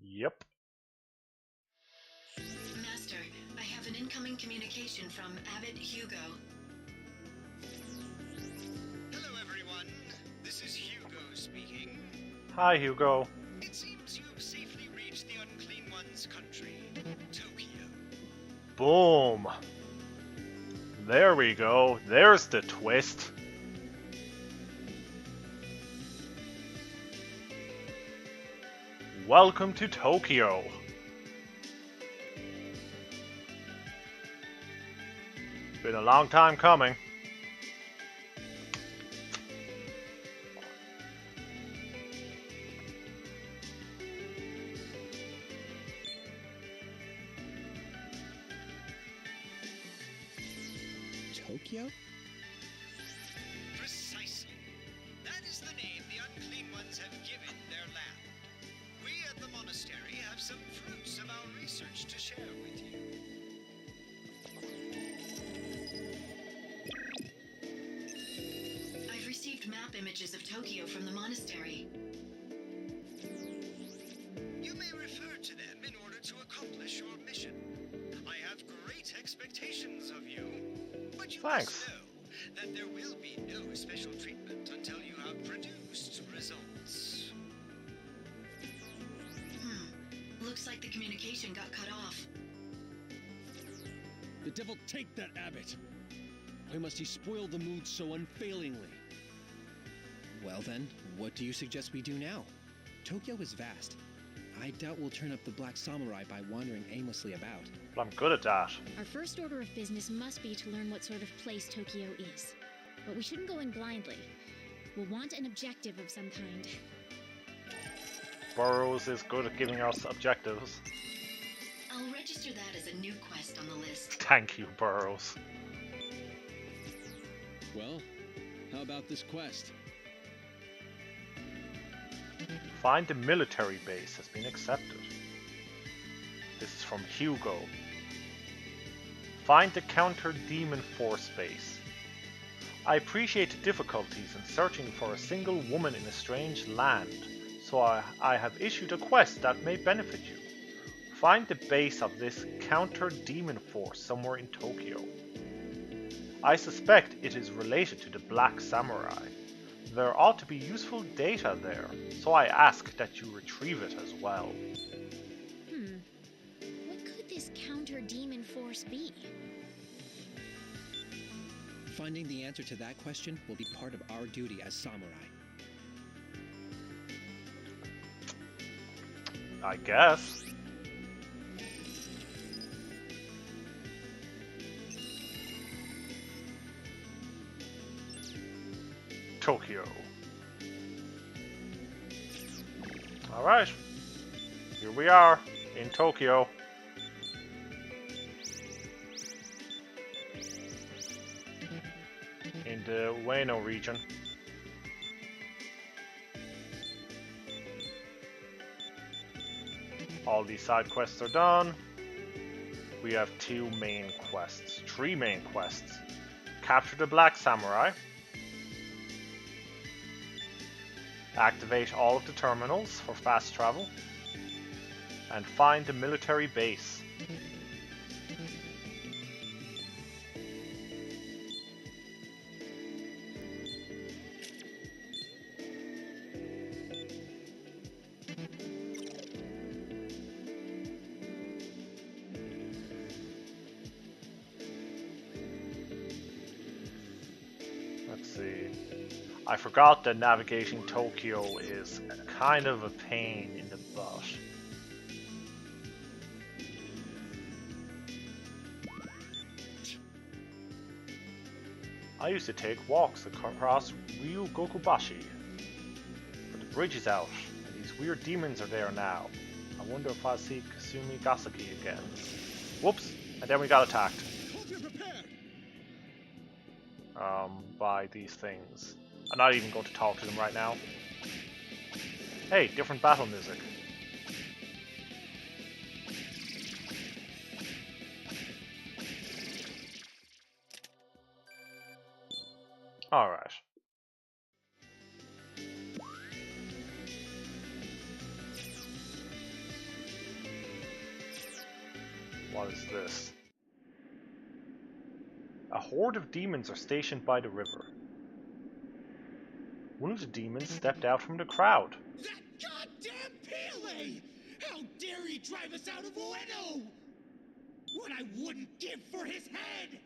Speaker 2: Yep.
Speaker 4: Master, I have an incoming communication from Abbot Hugo.
Speaker 10: Hello, everyone. This is Hugo speaking.
Speaker 2: Hi, Hugo.
Speaker 10: It seems you've safely reached the Unclean Ones' country, Tokyo.
Speaker 2: Boom. There we go. There's the twist. Welcome to Tokyo. Been a long time coming.
Speaker 3: Tokyo?
Speaker 10: Precisely. That is the name the Unclean Ones have given their land. We at the monastery have some fruits of our research to share with you.
Speaker 4: I've received map images of Tokyo from the monastery.
Speaker 10: You may refer to them in order to accomplish your mission. I have great expectations of you. But you
Speaker 2: Thanks.
Speaker 10: must know that there will be no special treatment until you have produced results.
Speaker 4: Looks like the communication got cut off.
Speaker 3: The devil take that abbot! Why must he spoil the mood so unfailingly? Well then, what do you suggest we do now? Tokyo is vast. I doubt we'll turn up the Black Samurai by wandering aimlessly about.
Speaker 2: But I'm good at that.
Speaker 8: Our first order of business must be to learn what sort of place Tokyo is. But we shouldn't go in blindly. We'll want an objective of some kind.
Speaker 2: Burroughs is good at giving us objectives.
Speaker 4: I'll register that as a new quest on the list.
Speaker 2: Thank you, Burroughs.
Speaker 3: Well, how about this quest?
Speaker 2: Find the military base has been accepted. This is from Hugo. Find the counter demon force base. I appreciate the difficulties in searching for a single woman in a strange land, so I have issued a quest that may benefit you. Find the base of this counter demon force somewhere in Tokyo. I suspect it is related to the Black Samurai. There ought to be useful data there, so I ask that you retrieve it as well.
Speaker 8: What could this counter-demon force be?
Speaker 3: Finding the answer to that question will be part of our duty as samurai.
Speaker 2: I guess. Tokyo. Alright. Here we are in Tokyo. In the Ueno region. All these side quests are done. We have three main quests. Capture the Black Samurai. Activate all of the terminals for fast travel. And find the military base. Let's see. I forgot that navigating Tokyo is kind of a pain in the butt. I used to take walks across Ryugokubashi, but the bridge is out, and these weird demons are there now. I wonder if I'll see Kasumi Gasaki again. Whoops, and then we got attacked. By these things. I'm not even going to talk to them right now. Hey, different battle music. Alright. What is this? A horde of demons are stationed by the river. One of the demons stepped out from the crowd.
Speaker 6: That goddamn Pele! How dare he drive us out of Ueno! What I wouldn't give for his head!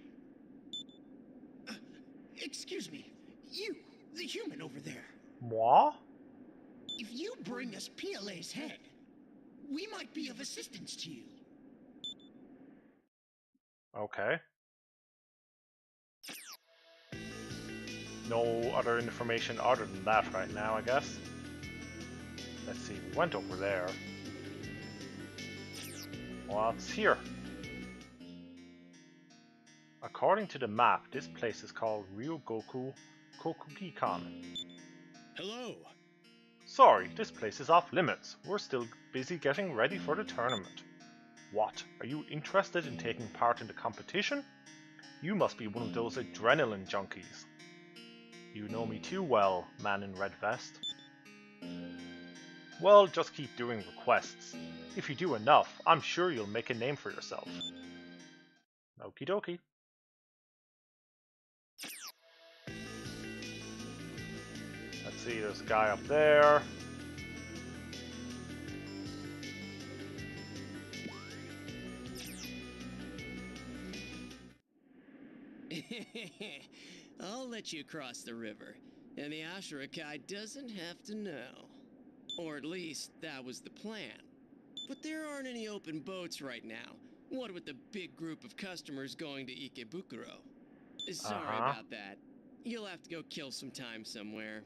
Speaker 6: Excuse me. You, the human over there.
Speaker 2: Moi?
Speaker 6: If you bring us PLA's head, we might be of assistance to you.
Speaker 2: Okay. No other information other than that right now, I guess. Let's see, we went over there. What's here? According to the map, this place is called Ryogoku Kokugikan.
Speaker 3: Hello.
Speaker 2: Sorry, this place is off limits. We're still busy getting ready for the tournament. What? Are you interested in taking part in the competition? You must be one of those adrenaline junkies. You know me too well, man in red vest. Well, just keep doing requests. If you do enough, I'm sure you'll make a name for yourself. Okie dokie. Let's see, there's a guy up there.
Speaker 3: I'll let you cross the river, and the Ashurakai doesn't have to know. Or at least, that was the plan. But there aren't any open boats right now. What with the big group of customers going to Ikebukuro? Sorry about that. You'll have to go kill some time somewhere.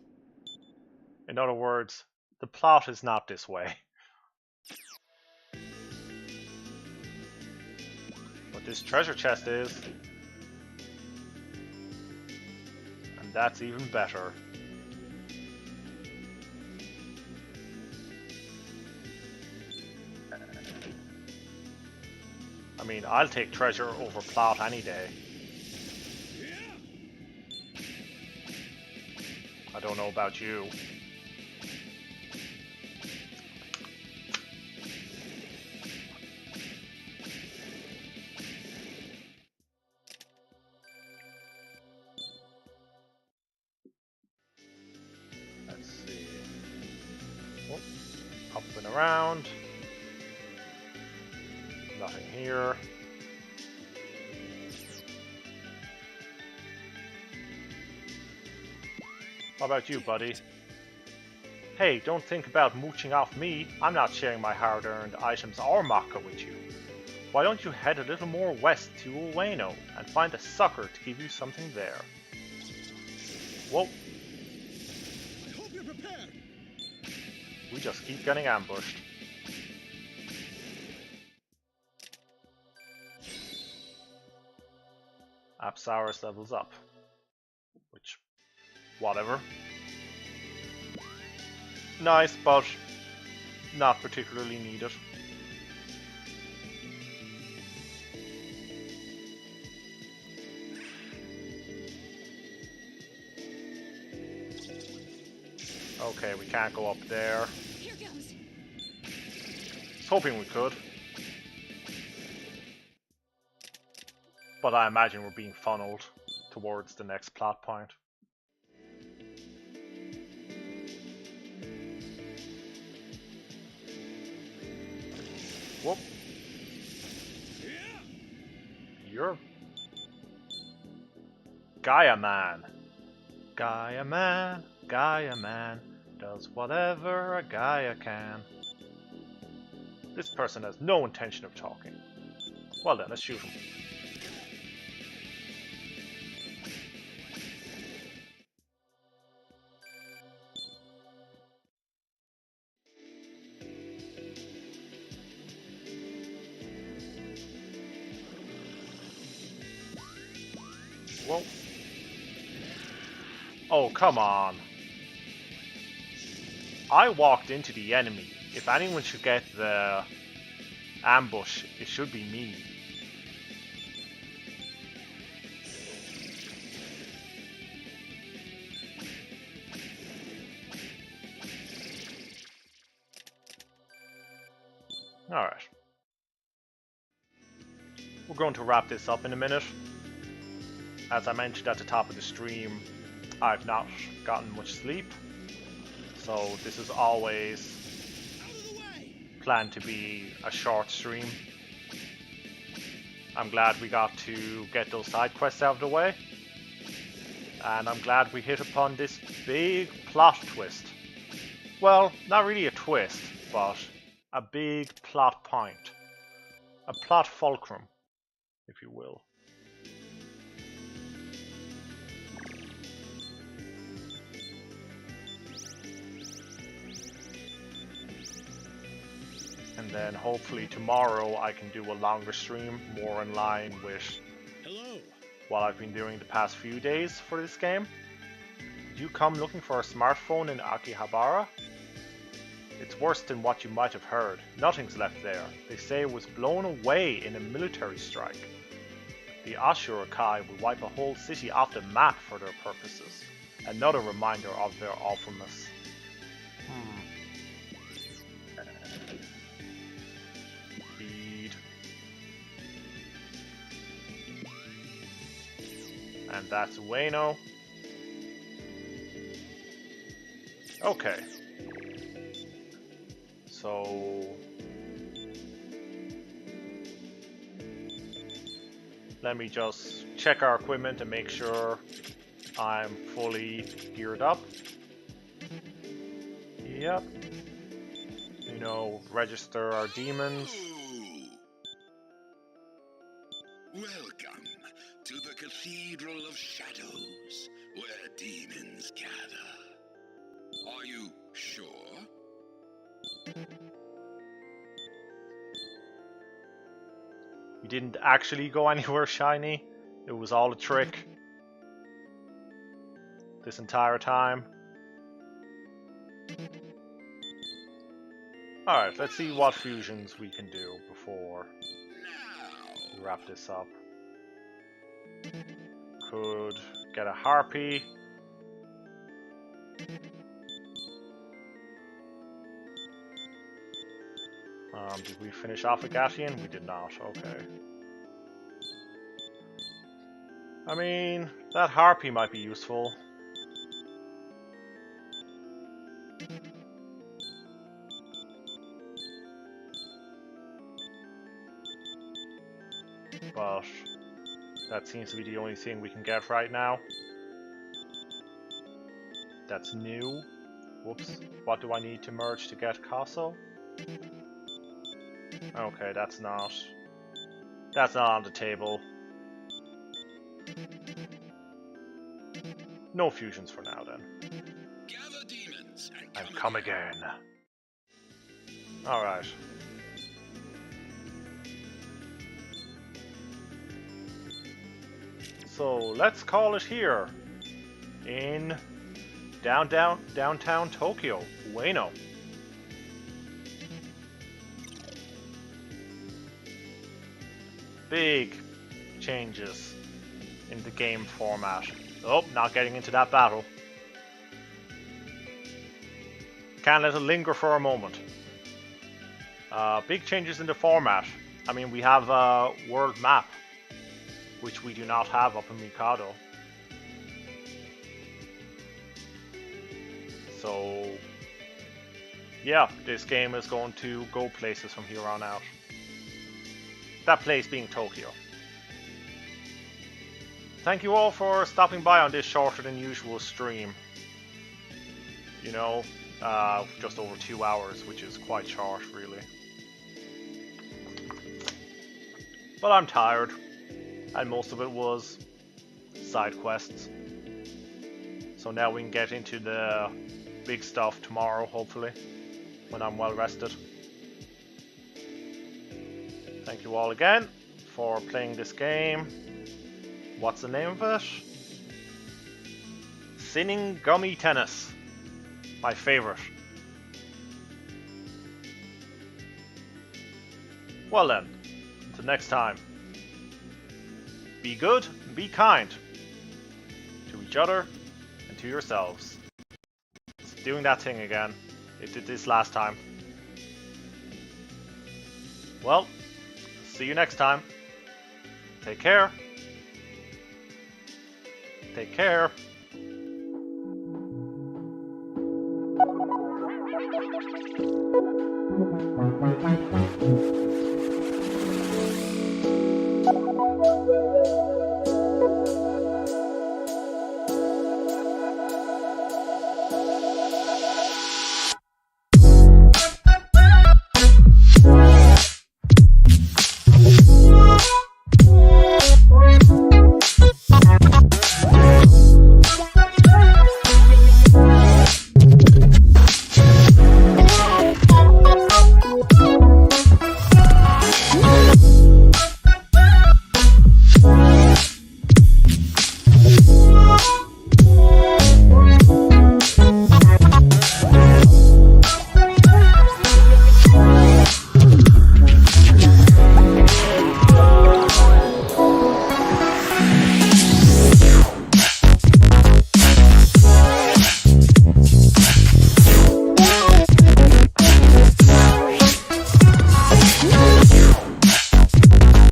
Speaker 2: In other words, the plot is not this way. But this treasure chest is. And that's even better. I mean, I'll take treasure over plot any day. I don't know about you. Let's see. Oh, hopping around. Nothing here. How about you, buddy? Hey, don't think about mooching off me. I'm not sharing my hard-earned items or Maka with you. Why don't you head a little more west to Ueno and find a sucker to give you something there? Whoa.
Speaker 5: I hope you're prepared.
Speaker 2: We just keep getting ambushed. Apsaurus levels up. Which, whatever. Nice, but not particularly needed. Okay, we can't go up there.
Speaker 8: Here goes.
Speaker 2: I was hoping we could. But I imagine we're being funneled towards the next plot point. Whoop. You're Gaia Man. Gaia Man, Gaia Man, does whatever a Gaia can. This person has no intention of talking. Well then, let's shoot him. Whoa. Oh, come on. I walked into the enemy. If anyone should get the ambush, it should be me. Alright. We're going to wrap this up in a minute. As I mentioned at the top of the stream, I've not gotten much sleep. So this is always planned to be a short stream. I'm glad we got to get those side quests out of the way. And I'm glad we hit upon this big plot twist. Well, not really a twist, but a big plot point. A plot fulcrum, if you will. And then hopefully tomorrow I can do a longer stream, more in line with what I've been doing the past few days for this game. Did you come looking for a smartphone in Akihabara? It's worse than what you might have heard. Nothing's left there. They say it was blown away in a military strike. The Ashura-kai will wipe a whole city off the map for their purposes. Another reminder of their awfulness. Feed. And that's Ueno. Okay. So let me just check our equipment and make sure I'm fully geared up. Yep. You know, register our demons.
Speaker 1: Welcome to the Cathedral of Shadows, where demons gather. Are you sure?
Speaker 2: We didn't actually go anywhere shiny. It was all a trick. This entire time. Alright, let's see what fusions we can do before we wrap this up. Could get a harpy. Did we finish off a Gattian? We did not, okay. I mean, that harpy might be useful. But that seems to be the only thing we can get right now. That's new. Whoops. What do I need to merge to get Casso? Okay, that's not on the table. No fusions for now then.
Speaker 1: Gather demons
Speaker 2: and come again. Alright. So let's call it here in downtown Tokyo, Ueno. Big changes in the game format. Oh, not getting into that battle. Can't let it linger for a moment. Big changes in the format. I mean, we have a world map, which we do not have up in Mikado. So, yeah, this game is going to go places from here on out. That place being Tokyo. Thank you all for stopping by on this shorter than usual stream. You know, just over 2 hours, which is quite short, really. But I'm tired, and most of it was side quests. So now we can get into the big stuff tomorrow, hopefully, when I'm well rested. Thank you all again for playing this game. What's the name of it? Sinning Gummy Tennis. My favorite. Well then, until next time. Be good and be kind to each other and to yourselves. It's doing that thing again. It did this last time. Well, see you next time. Take care. Take care.